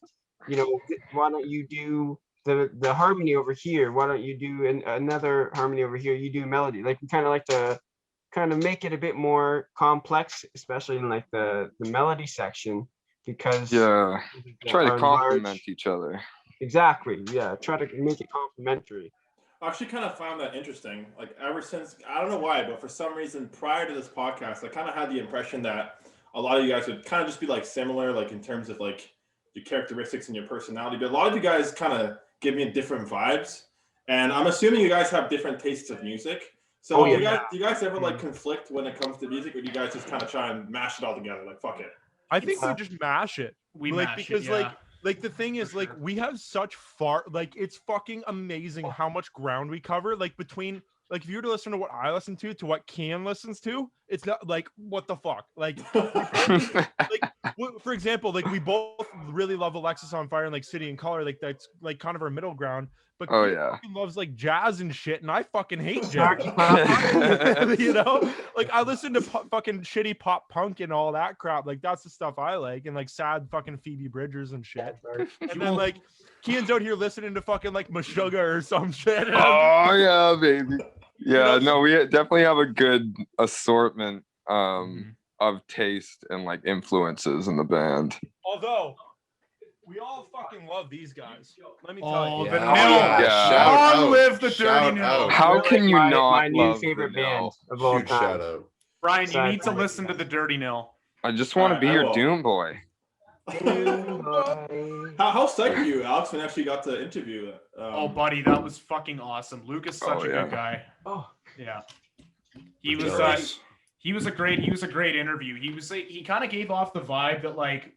[SPEAKER 3] why don't you do the harmony over here? Why don't you do another harmony over here? You do melody. Like we kind of like to kind of make it a bit more complex, especially in like the melody section, because
[SPEAKER 7] Yeah. Try to
[SPEAKER 3] are
[SPEAKER 7] complement
[SPEAKER 3] large-
[SPEAKER 7] each other.
[SPEAKER 3] Exactly. Yeah. Try to make it complementary.
[SPEAKER 1] I actually kind of found that interesting. Like ever since, I don't know why, but for some reason prior to this podcast, I kind of had the impression that a lot of you guys would kind of just be like similar, like in terms of like your characteristics and your personality. But a lot of you guys kind of give me different vibes, and I'm assuming you guys have different tastes of music. So do you guys ever like conflict when it comes to music, or do you guys just kind of try and mash it all together? Like fuck it.
[SPEAKER 4] I think we just mash it.
[SPEAKER 2] we
[SPEAKER 4] like
[SPEAKER 2] mash
[SPEAKER 4] because
[SPEAKER 2] it, yeah.
[SPEAKER 4] like the thing is like we have such far like it's fucking amazing how much ground we cover. Like between like if you were to listen to what I listen to what Kian listens to, it's not like what the fuck. Like for example, like we both really love Alexis on Fire and like City and Color. Like that's like kind of our middle ground. But
[SPEAKER 7] Oh,
[SPEAKER 4] Kian
[SPEAKER 7] yeah.
[SPEAKER 4] fucking loves like jazz and shit, and I fucking hate jazz. Like I listen to fucking shitty pop punk and all that crap. Like that's the stuff I like, and like sad fucking Phoebe Bridgers and shit. And then like Kian's out here listening to fucking like Meshuggah or some shit.
[SPEAKER 7] Oh yeah, baby. Yeah, no, we definitely have a good assortment of taste and like influences in the band.
[SPEAKER 4] Although we all fucking love these guys. Let me tell
[SPEAKER 2] Oh,
[SPEAKER 4] you.
[SPEAKER 2] the
[SPEAKER 5] Yeah.
[SPEAKER 2] Nil.
[SPEAKER 7] Yeah.
[SPEAKER 5] Shout
[SPEAKER 2] Long
[SPEAKER 5] out.
[SPEAKER 2] live the
[SPEAKER 5] Shout
[SPEAKER 2] Dirty Nil.
[SPEAKER 5] out.
[SPEAKER 7] How can you not
[SPEAKER 3] my new
[SPEAKER 7] love
[SPEAKER 3] favorite
[SPEAKER 7] the
[SPEAKER 3] band
[SPEAKER 7] Nil?
[SPEAKER 3] of all
[SPEAKER 5] Huge
[SPEAKER 3] time?
[SPEAKER 5] shout out.
[SPEAKER 2] Brian, you need to
[SPEAKER 3] Exactly.
[SPEAKER 2] listen to the Dirty Nil.
[SPEAKER 7] I just want to
[SPEAKER 1] Alright,
[SPEAKER 7] be
[SPEAKER 1] I
[SPEAKER 7] your
[SPEAKER 1] will.
[SPEAKER 7] Doom boy.
[SPEAKER 1] How psyched were you, Alex, when actually got to interview?
[SPEAKER 2] Oh, buddy, that was fucking awesome. Luke is such
[SPEAKER 7] Oh,
[SPEAKER 2] a
[SPEAKER 7] yeah.
[SPEAKER 2] good guy.
[SPEAKER 3] Oh.
[SPEAKER 2] Yeah. He
[SPEAKER 5] We're
[SPEAKER 2] was
[SPEAKER 5] jealous.
[SPEAKER 2] he was a great interview. He kind of gave off the vibe that like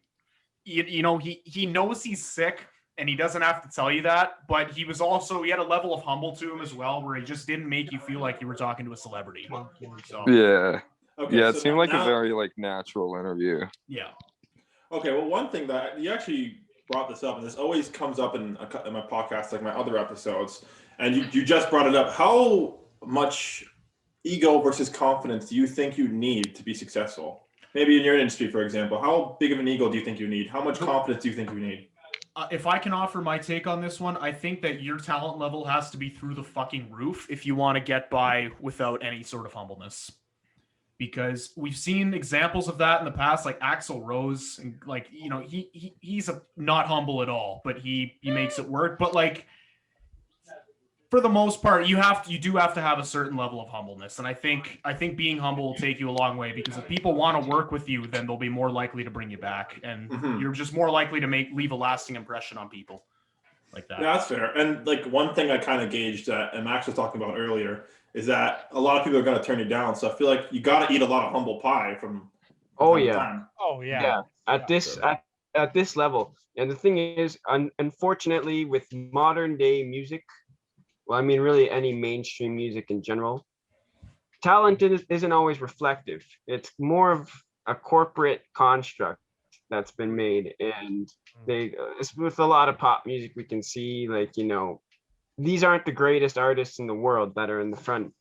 [SPEAKER 2] he knows he's sick and he doesn't have to tell you that, but he had a level of humble to him as well where he just didn't make you feel like you were talking to a celebrity. So
[SPEAKER 7] Yeah.
[SPEAKER 1] Okay,
[SPEAKER 7] Yeah, it
[SPEAKER 1] so
[SPEAKER 7] seemed like
[SPEAKER 1] now-
[SPEAKER 7] a very like natural interview.
[SPEAKER 2] yeah.
[SPEAKER 1] Okay, well, one thing that you actually brought this up, and this always comes up in my podcast, like my other episodes, and you just brought it up. How much ego versus confidence do you think you need to be successful? Maybe in your industry, for example, how big of an ego do you think you need? How much confidence do you think you need?
[SPEAKER 2] If I can offer my take on this one, I think that your talent level has to be through the fucking roof if you want to get by without any sort of humbleness. Because we've seen examples of that in the past, like Axl Rose, and like he's not humble at all, but he makes it work. But like for the most part, you do have to have a certain level of humbleness, and I think being humble will take you a long way because if people want to work with you, then they'll be more likely to bring you back, and you're just more likely to leave a lasting impression on people like that.
[SPEAKER 1] Yeah, that's fair. And like one thing I kind of gauged that, and Max was talking about earlier, is that a lot of people are going to turn you down. So I feel like you got to eat a lot of humble pie from
[SPEAKER 3] Oh
[SPEAKER 1] time to
[SPEAKER 3] yeah.
[SPEAKER 1] time.
[SPEAKER 4] Oh
[SPEAKER 3] Yeah. At this level. And the thing is, unfortunately, with modern day music, well, I mean, really any mainstream music in general, talent isn't always reflective. It's more of a corporate construct that's been made, and it's with a lot of pop music we can see like these aren't the greatest artists in the world that are in the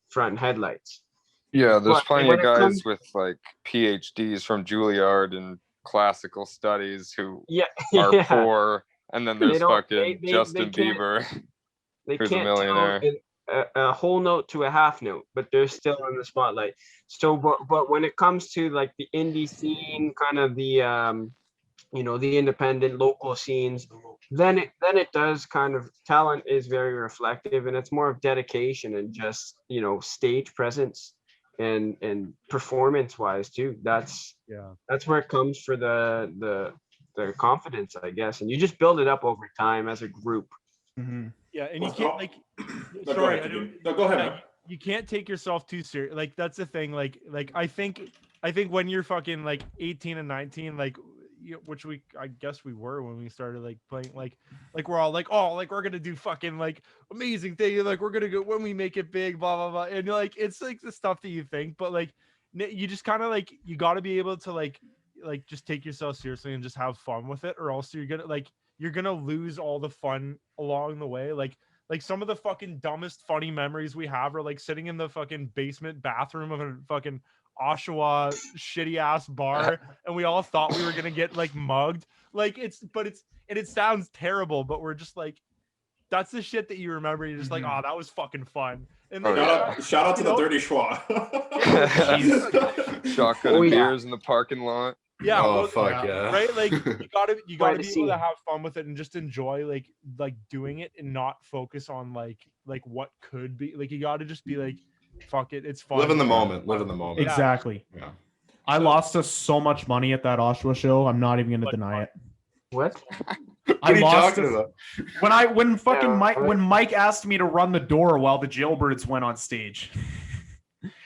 [SPEAKER 3] front headlights.
[SPEAKER 7] Yeah, there's
[SPEAKER 3] But
[SPEAKER 7] plenty
[SPEAKER 3] when
[SPEAKER 7] of
[SPEAKER 3] it
[SPEAKER 7] guys
[SPEAKER 3] comes-
[SPEAKER 7] with like PhDs from Juilliard and classical studies who
[SPEAKER 3] Yeah,
[SPEAKER 7] are
[SPEAKER 3] yeah.
[SPEAKER 7] poor, and then
[SPEAKER 3] They
[SPEAKER 7] there's
[SPEAKER 3] don't-
[SPEAKER 7] fucking
[SPEAKER 3] they
[SPEAKER 7] Justin
[SPEAKER 3] can't-
[SPEAKER 7] Bieber.
[SPEAKER 3] They
[SPEAKER 7] Who's a
[SPEAKER 3] can't tell
[SPEAKER 7] millionaire.
[SPEAKER 3] a whole note to a half note, but they're still in the spotlight. So, but when it comes to like the indie scene, kind of the the independent local scenes, then it does kind of, talent is very reflective, and it's more of dedication and just stage presence and performance wise too. That's where it comes for the confidence, I guess, and you just build it up over time as a group.
[SPEAKER 2] Mm-hmm.
[SPEAKER 4] Yeah, and you can't like.
[SPEAKER 1] No,
[SPEAKER 4] Sorry,
[SPEAKER 1] go
[SPEAKER 4] I
[SPEAKER 1] ahead,
[SPEAKER 4] don't.
[SPEAKER 1] no, go ahead,
[SPEAKER 4] Yeah,
[SPEAKER 1] man.
[SPEAKER 4] you can't take yourself too serious. Like that's the thing. Like I think when you're fucking like 18 and 19, like which I guess we were when we started like playing, like we're all like, oh, like we're gonna do fucking like amazing thing, like we're gonna go when we make it big, blah blah blah, and like it's like the stuff that you think, but like you just kind of like you got to be able to like just take yourself seriously and just have fun with it, or else you're gonna lose all the fun along the way. Like some of the fucking dumbest funny memories we have are like sitting in the fucking basement bathroom of a fucking Oshawa shitty ass bar, and we all thought we were gonna get like mugged. Like it sounds terrible, but we're just like, that's the shit that you remember. You're just like, oh, that was fucking fun. And then
[SPEAKER 1] Shout out to the Dirty Schwa.
[SPEAKER 7] Shotgun
[SPEAKER 3] Oh, yeah.
[SPEAKER 7] beers in the parking lot.
[SPEAKER 4] Yeah.
[SPEAKER 5] Oh
[SPEAKER 4] well,
[SPEAKER 5] fuck yeah.
[SPEAKER 4] right, like you gotta be
[SPEAKER 3] Quite a
[SPEAKER 4] able
[SPEAKER 3] scene.
[SPEAKER 4] to have fun with it and just enjoy like doing it and not focus on like what could be. Like you gotta just be like, fuck it, it's fun.
[SPEAKER 5] Live in the moment. Live in the moment.
[SPEAKER 2] Exactly.
[SPEAKER 5] Yeah.
[SPEAKER 2] I lost us so much money at that Oshawa show. I'm not even gonna deny it.
[SPEAKER 3] What?
[SPEAKER 5] What
[SPEAKER 2] I
[SPEAKER 5] are you
[SPEAKER 2] lost
[SPEAKER 5] talking
[SPEAKER 2] us
[SPEAKER 5] about?
[SPEAKER 2] when Mike asked me to run the door while the Jailbirds went on stage.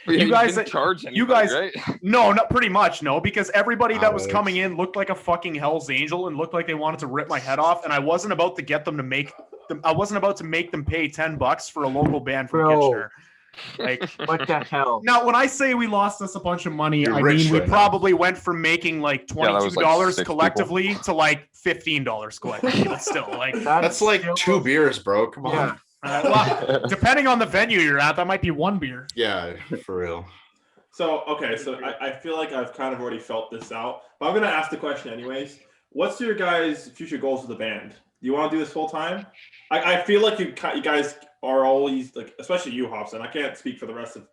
[SPEAKER 7] Yeah,
[SPEAKER 2] You guys-
[SPEAKER 7] didn't charge
[SPEAKER 2] you
[SPEAKER 7] anybody,
[SPEAKER 2] guys-
[SPEAKER 7] right?
[SPEAKER 2] No, not pretty much, no, because everybody that was
[SPEAKER 5] Alex.
[SPEAKER 2] coming in looked like a fucking Hell's Angel and looked like they wanted to rip my head off, and I wasn't about to get them to make them. I wasn't about to make them pay $10 for a local band from
[SPEAKER 3] Bro.
[SPEAKER 2] Kitchener. Like,
[SPEAKER 3] What the hell?
[SPEAKER 2] now, when I say we lost us a bunch of money,
[SPEAKER 5] You're
[SPEAKER 2] I
[SPEAKER 5] rich
[SPEAKER 2] mean we
[SPEAKER 5] right now.
[SPEAKER 2] probably went from making like
[SPEAKER 7] Yeah, that was
[SPEAKER 2] $22
[SPEAKER 7] like 6
[SPEAKER 2] collectively to like $15 collectively. But still, like,
[SPEAKER 5] That's like
[SPEAKER 3] still-
[SPEAKER 5] 2 beers, bro. Come on.
[SPEAKER 3] Yeah.
[SPEAKER 2] well, depending on the venue you're at, that might be 1 beer.
[SPEAKER 5] Yeah, for real.
[SPEAKER 1] So, okay, so I feel like I've kind of already felt this out, but I'm going to ask the question anyways. What's your guys' future goals for the band? Do you want to do this full time? I feel like you guys are always, like, especially you, Hobson. I can't speak for the rest of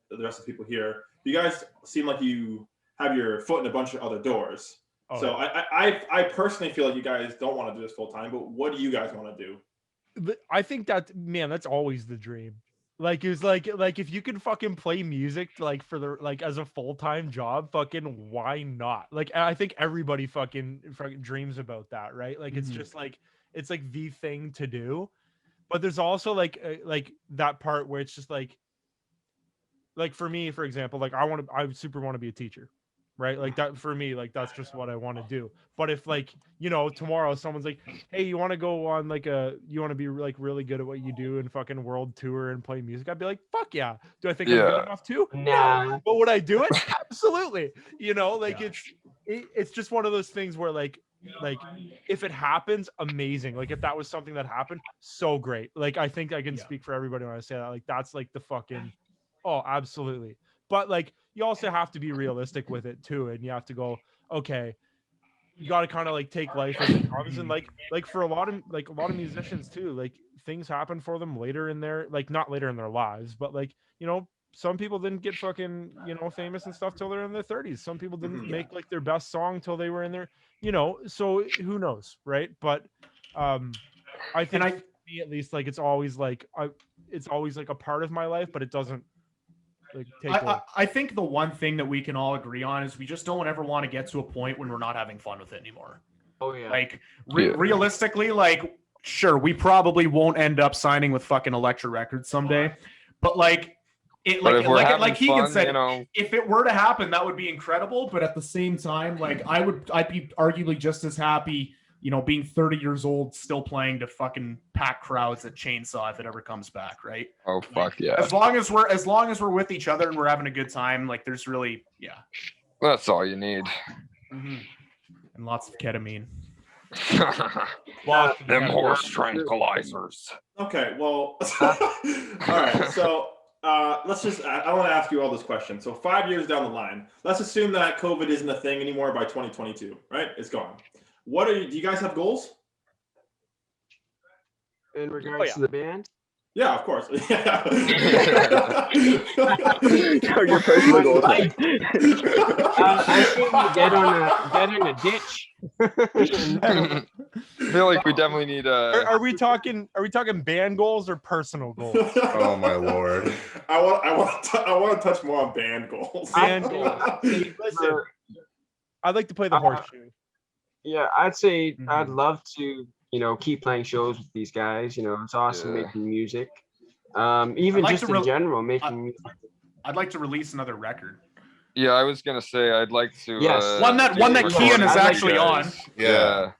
[SPEAKER 1] the people here. You guys seem like you have your foot in a bunch of other doors.
[SPEAKER 4] Oh,
[SPEAKER 1] So I personally feel like you guys don't want to do this full time, but what do you guys want to do?
[SPEAKER 4] But I think that, man, that's always the dream. Like it's like if you can fucking play music like for the like as a full-time job, fucking why not? Like I think everybody fucking dreams about that, right? Like it's just like it's like the thing to do. But there's also like that part where it's just like for me, for example, like I super want to be a teacher. Right, like that for me, like that's just what I want to do. But if like tomorrow someone's like, hey, you want to go on like you want to be like really good at what you do and fucking world tour and play music, I'd be like, fuck yeah. Do I think I'm good enough to?
[SPEAKER 3] Nah.
[SPEAKER 4] No. But would I do it? Absolutely. Like it's just one of those things where like if it happens, amazing. Like if that was something that happened, so great. Like I think I can speak for everybody when I say that. Like that's like the fucking absolutely. But like you also have to be realistic with it too, and you have to go, okay, you got to kind of like take life as it comes, and like for a lot of musicians too, like things happen for them later in their not later in their lives, but like some people didn't get fucking famous and stuff till they're in their 30s. Some people didn't make like their best song till they were in their so who knows, right? But I think for me at least, like it's always like a part of my life, but it doesn't like take
[SPEAKER 2] I think the one thing that we can all agree on is we just don't ever want to get to a point when we're not having fun with it anymore.
[SPEAKER 3] Oh yeah.
[SPEAKER 2] Like realistically, like sure, we probably won't end up signing with fucking Elektra Records someday, but like it,
[SPEAKER 7] But
[SPEAKER 2] like
[SPEAKER 7] if we're
[SPEAKER 2] like
[SPEAKER 7] having
[SPEAKER 2] Keegan
[SPEAKER 7] fun,
[SPEAKER 2] said, if it were to happen, that would be incredible. But at the same time, like I'd be arguably just as happy, being 30 years old, still playing to fucking pack crowds at Chainsaw if it ever comes back, right?
[SPEAKER 7] Oh fuck yeah.
[SPEAKER 2] As long as we're with each other and we're having a good time, like there's really
[SPEAKER 7] That's all you need.
[SPEAKER 2] and lots of ketamine.
[SPEAKER 7] Them horse tranquilizers.
[SPEAKER 1] Okay, well, all right. So let's just, I want to ask you all this question. So 5 years down the line, let's assume that COVID isn't a thing anymore by 2022, right? It's gone. Do you guys have goals?
[SPEAKER 3] In regards to the band?
[SPEAKER 1] Yeah, of course.
[SPEAKER 6] Your personal goals.
[SPEAKER 3] I think we get in a ditch
[SPEAKER 7] I feel like we definitely need
[SPEAKER 4] Are we talking band goals or personal goals?
[SPEAKER 5] Oh my lord.
[SPEAKER 1] I want to touch more on band goals.
[SPEAKER 4] Band goals. Listen, I'd like to play the horseshoe.
[SPEAKER 3] Yeah, I'd say I'd
[SPEAKER 2] Mhm.
[SPEAKER 3] love to, keep playing shows with these guys. It's awesome
[SPEAKER 7] Yeah.
[SPEAKER 3] making music. Even
[SPEAKER 2] like
[SPEAKER 3] just
[SPEAKER 2] to
[SPEAKER 3] in general, making music.
[SPEAKER 2] I'd like to release another record.
[SPEAKER 7] Yeah, I was gonna say I'd like to.
[SPEAKER 3] Yes.
[SPEAKER 2] One that
[SPEAKER 7] do a
[SPEAKER 2] Kian
[SPEAKER 7] recording
[SPEAKER 3] is
[SPEAKER 7] with you
[SPEAKER 2] actually on.
[SPEAKER 7] guys.
[SPEAKER 5] Yeah.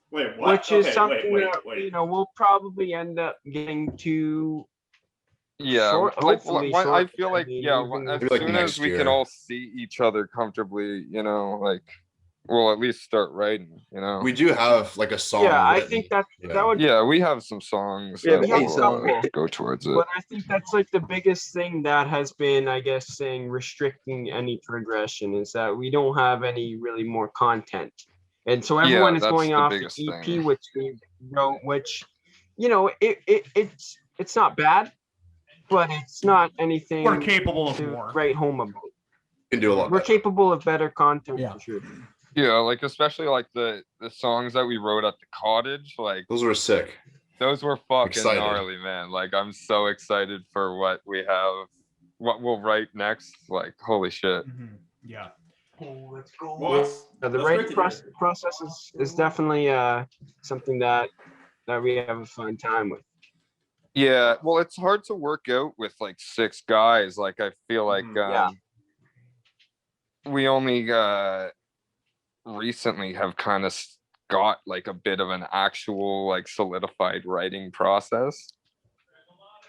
[SPEAKER 1] Wait, what?
[SPEAKER 3] Which is
[SPEAKER 1] Okay,
[SPEAKER 3] something
[SPEAKER 1] wait.
[SPEAKER 3] that we'll probably end up getting to.
[SPEAKER 7] Yeah,
[SPEAKER 3] Hopefully
[SPEAKER 7] I feel like
[SPEAKER 3] shortly,
[SPEAKER 7] yeah,
[SPEAKER 3] even
[SPEAKER 7] as
[SPEAKER 5] Maybe like
[SPEAKER 7] soon
[SPEAKER 5] next
[SPEAKER 7] as we
[SPEAKER 5] year.
[SPEAKER 7] can all see each other comfortably, like we'll at least start writing.
[SPEAKER 5] We do have like a song.
[SPEAKER 3] Yeah, I
[SPEAKER 5] written.
[SPEAKER 3] think that
[SPEAKER 5] Yeah.
[SPEAKER 3] would.
[SPEAKER 7] Yeah, we have some songs
[SPEAKER 3] Yeah,
[SPEAKER 7] that
[SPEAKER 3] we have a
[SPEAKER 7] will
[SPEAKER 3] couple.
[SPEAKER 7] go towards it.
[SPEAKER 3] But I think that's like the biggest thing that has been, I guess, saying restricting any progression is that we don't have any really more content. And so everyone is
[SPEAKER 7] that's
[SPEAKER 3] going
[SPEAKER 7] the
[SPEAKER 3] off the
[SPEAKER 7] biggest
[SPEAKER 3] EP,
[SPEAKER 7] thing.
[SPEAKER 3] which we wrote, which, it's not bad, but it's not anything
[SPEAKER 2] We're capable of
[SPEAKER 3] to
[SPEAKER 2] more.
[SPEAKER 3] write home about.
[SPEAKER 5] Can do a lot.
[SPEAKER 3] We're
[SPEAKER 5] better.
[SPEAKER 3] capable of better content
[SPEAKER 4] Yeah.
[SPEAKER 3] for sure.
[SPEAKER 7] Yeah, like especially like the songs that we wrote at the cottage, like
[SPEAKER 5] Those were sick.
[SPEAKER 7] those were fucking
[SPEAKER 5] Excited.
[SPEAKER 7] gnarly, man. Like I'm so excited for what we have, what we'll write next. Like holy shit.
[SPEAKER 2] Mhm. Yeah.
[SPEAKER 3] Let's go.
[SPEAKER 1] Well,
[SPEAKER 3] Yeah,
[SPEAKER 1] that's
[SPEAKER 3] the
[SPEAKER 1] great
[SPEAKER 3] writing
[SPEAKER 1] to hear.
[SPEAKER 3] process is definitely something that we have a fun time with.
[SPEAKER 7] Yeah, well, it's hard to work out with like 6 guys. Like I feel like
[SPEAKER 3] Yeah.
[SPEAKER 7] we only recently have kind of got like a bit of an actual like solidified writing process.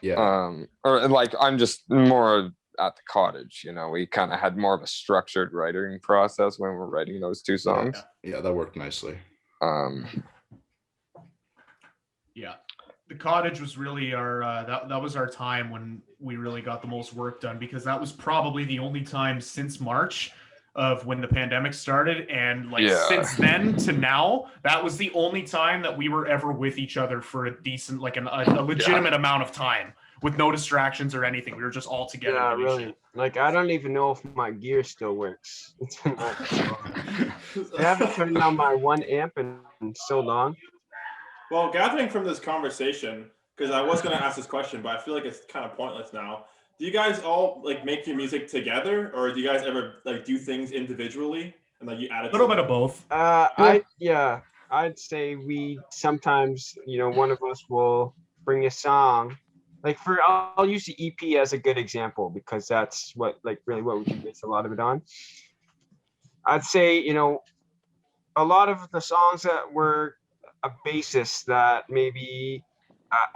[SPEAKER 5] Yeah.
[SPEAKER 7] Or like I'm just more at the cottage, we kind of had more of a structured writing process when we're writing those 2 songs.
[SPEAKER 5] Yeah, that worked nicely.
[SPEAKER 2] Yeah. The cottage was really our that was our time when we really got the most work done, because that was probably the only time since March of when the pandemic started, and like since then to now, that was the only time that we were ever with each other for a decent, like a legitimate amount of time with no distractions or anything. We were just all together.
[SPEAKER 3] Yeah,
[SPEAKER 2] doing
[SPEAKER 3] really.
[SPEAKER 2] shit.
[SPEAKER 3] Like I don't even know if my gear still works. It's been like I haven't turned on my one amp in so long.
[SPEAKER 1] Well, gathering from this conversation, because I was going to ask this question, but I feel like it's kind of pointless now. Do you guys all like make your music together, or do you guys ever like do things individually and like you add it?
[SPEAKER 2] A little bit of both.
[SPEAKER 3] I'd say we sometimes, one of us will bring a song. Like I'll use the EP as a good example because that's what really what we can base a lot of it on. I'd say, a lot of the songs that were a basis that maybe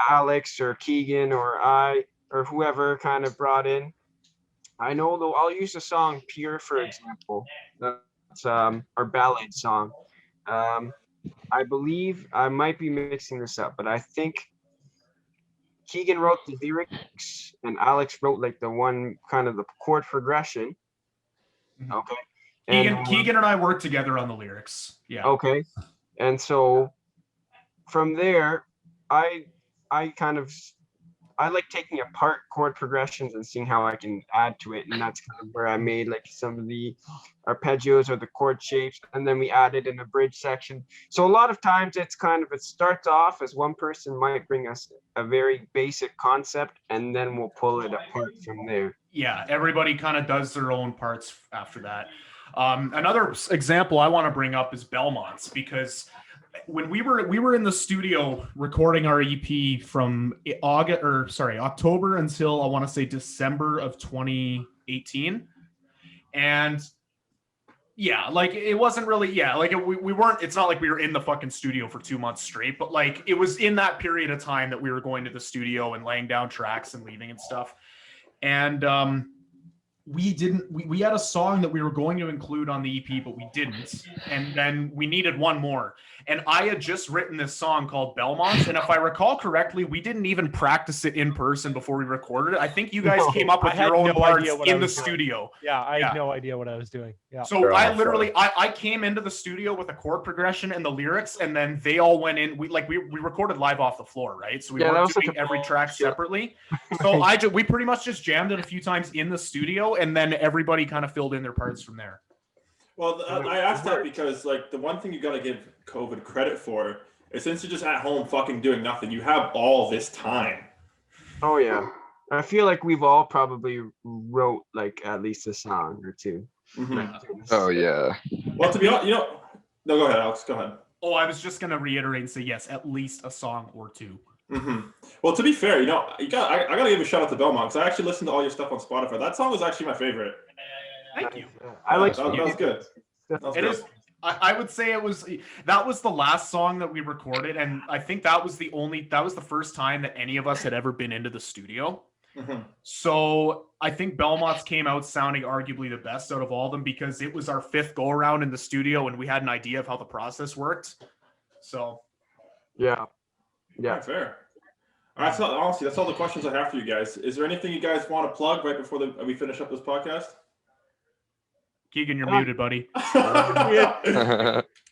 [SPEAKER 3] Alex or Keegan or I or whoever kind of brought in. I know though, I'll use the song Pure, for example. That's our ballad song. I believe I might be mixing this up, but I think Keegan wrote the lyrics and Alex wrote like the one kind of the chord progression. Okay.
[SPEAKER 2] Keegan and I worked together on the lyrics. Yeah.
[SPEAKER 3] Okay. And so from there, I like taking apart chord progressions and seeing how I can add to it. And that's kind of where I made like some of the arpeggios or the chord shapes. And then we added in a bridge section. So a lot of times it starts off as one person might bring us a very basic concept and then we'll pull it apart from there.
[SPEAKER 2] Yeah, everybody kind of does their own parts after that. Another example I want to bring up is Belmont's, because when we were in the studio recording our EP from October until I want to say December of 2018, and yeah, like it wasn't really we weren't. It's not like we were in the fucking studio for 2 months straight, but like it was in that period of time that we were going to the studio and laying down tracks and leaving and stuff, and we had a song that we were going to include on the EP, but we didn't. And then we needed one more. And I had just written this song called Belmont. And if I recall correctly, we didn't even practice it in person before we recorded it. I think you guys came up with your own parts in the studio.
[SPEAKER 4] Yeah, I had no idea what I was doing. Yeah.
[SPEAKER 2] So I literally, I came into the studio with a chord progression and the lyrics, and then they all went in. We recorded live off the floor, right? So we weren't doing every track separately. So we pretty much just jammed it a few times in the studio, and then everybody kind of filled in their parts from there.
[SPEAKER 1] Well, I asked that because like the one thing you got to give COVID credit for is since you're just at home fucking doing nothing, you have all this time.
[SPEAKER 3] Oh yeah. I feel like we've all probably wrote like at least a song or two.
[SPEAKER 1] Mhm.
[SPEAKER 7] Oh yeah.
[SPEAKER 1] Well, to be honest, no, go ahead, Alex. Go ahead.
[SPEAKER 2] Oh, I was just gonna reiterate and say yes, at least a song or two.
[SPEAKER 1] Mm-hmm. Well, to be fair, I gotta give a shout out to Belmont because I actually listened to all your stuff on Spotify. That song was actually my favorite.
[SPEAKER 2] Thank you.
[SPEAKER 3] I like
[SPEAKER 1] that was good. That was
[SPEAKER 2] It
[SPEAKER 1] good.
[SPEAKER 2] is. I would say that was the last song that we recorded, and I think that was the first time that any of us had ever been into the studio.
[SPEAKER 1] Mm-hmm.
[SPEAKER 2] So I think Belmont's came out sounding arguably the best out of all of them because it was our 5th go around in the studio and we had an idea of how the process worked. So
[SPEAKER 3] yeah.
[SPEAKER 1] Yeah, fair. All right, so honestly, that's all the questions I have for you guys. Is there anything you guys want to plug right before we finish up this podcast?
[SPEAKER 3] Uh,
[SPEAKER 2] Keegan, you're muted, buddy.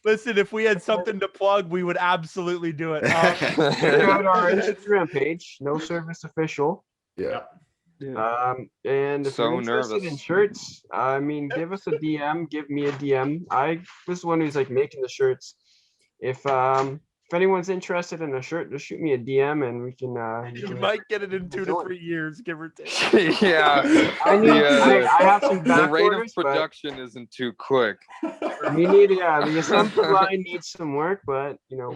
[SPEAKER 4] Listen, if we had something to plug, we would absolutely do it.
[SPEAKER 3] Check out our Instagram page, No Service Official.
[SPEAKER 5] Yeah.
[SPEAKER 3] And if
[SPEAKER 7] So
[SPEAKER 3] you're interested in
[SPEAKER 7] nervous.
[SPEAKER 3] shirts, I mean, give us a DM, give me a DM. I was the one who's like making the shirts. If anyone's interested in a shirt, just shoot me a DM and we can.
[SPEAKER 4] You might get it in 2 to 3 years, give or take.
[SPEAKER 7] Yeah.
[SPEAKER 3] I have some
[SPEAKER 7] The
[SPEAKER 3] back
[SPEAKER 7] rate
[SPEAKER 3] orders,
[SPEAKER 7] of production isn't too quick.
[SPEAKER 3] but we need the assembly line needs some work, but we'll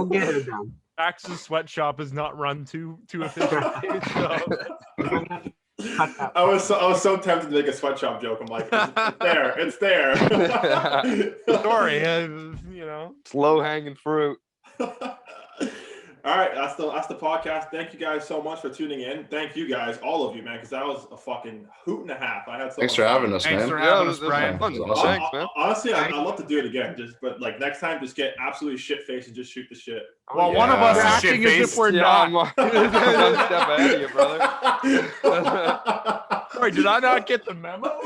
[SPEAKER 3] get it done.
[SPEAKER 4] Max's sweatshop is not run too efficiently. So.
[SPEAKER 1] I was so tempted to make a sweatshop joke. I'm like, it's there.
[SPEAKER 4] Sorry,
[SPEAKER 7] Slow hanging fruit.
[SPEAKER 1] All right, that's the podcast. Thank you guys so much for tuning in. Thank you guys, all of you, man, because that was a fucking hoot and a half. I had so
[SPEAKER 5] Thanks
[SPEAKER 1] much
[SPEAKER 5] for
[SPEAKER 1] fun.
[SPEAKER 5] having us,
[SPEAKER 2] Thanks
[SPEAKER 5] man.
[SPEAKER 2] for
[SPEAKER 7] Yeah,
[SPEAKER 2] having
[SPEAKER 7] it
[SPEAKER 2] us,
[SPEAKER 7] was
[SPEAKER 2] Brian.
[SPEAKER 7] fun.
[SPEAKER 5] Awesome.
[SPEAKER 7] Thanks, man.
[SPEAKER 1] Honestly, I'd love to do it again. But like next time, just get absolutely shit faced and just shoot the shit.
[SPEAKER 2] Well, one of us
[SPEAKER 4] We're
[SPEAKER 2] is
[SPEAKER 4] acting as if
[SPEAKER 2] shit-faced.
[SPEAKER 4] we're
[SPEAKER 7] Yeah,
[SPEAKER 4] not.
[SPEAKER 7] I'm one step ahead of you, brother.
[SPEAKER 4] Sorry, did I not get the memo?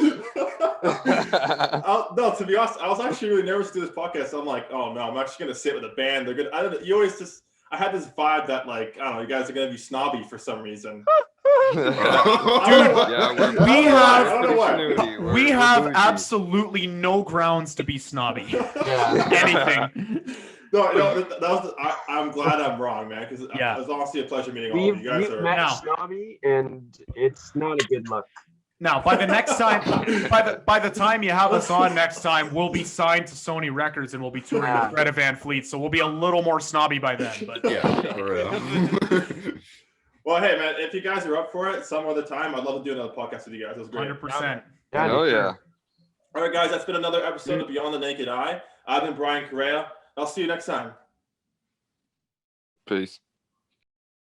[SPEAKER 1] No, to be honest, I was actually really nervous to do this podcast. So I'm like, oh no, I'm actually gonna sit with a band. They're gonna. I don't know. You always just. I had this vibe that like I don't know, you guys are gonna be snobby for some reason.
[SPEAKER 2] We have absolutely no grounds to be snobby. Anything.
[SPEAKER 1] No, I'm glad I'm wrong, man, because it was honestly a pleasure meeting all of you guys.
[SPEAKER 3] We've met
[SPEAKER 2] Now-
[SPEAKER 3] snobby, and it's not a good look.
[SPEAKER 2] Now, by the next time, by the time you have us on next time, we'll be signed to Sony Records and we'll be touring with Greta Van Fleet, so we'll be a little more snobby by then. But
[SPEAKER 5] Yeah, for real.
[SPEAKER 1] Well, hey, man, if you guys are up for it, some other time, I'd love to do another podcast with you guys. It was great.
[SPEAKER 2] 100%.
[SPEAKER 7] Oh yeah.
[SPEAKER 1] All right, guys, that's been another episode of Beyond the Naked Eye. I've been Brian Correa. I'll see you next time.
[SPEAKER 7] Peace.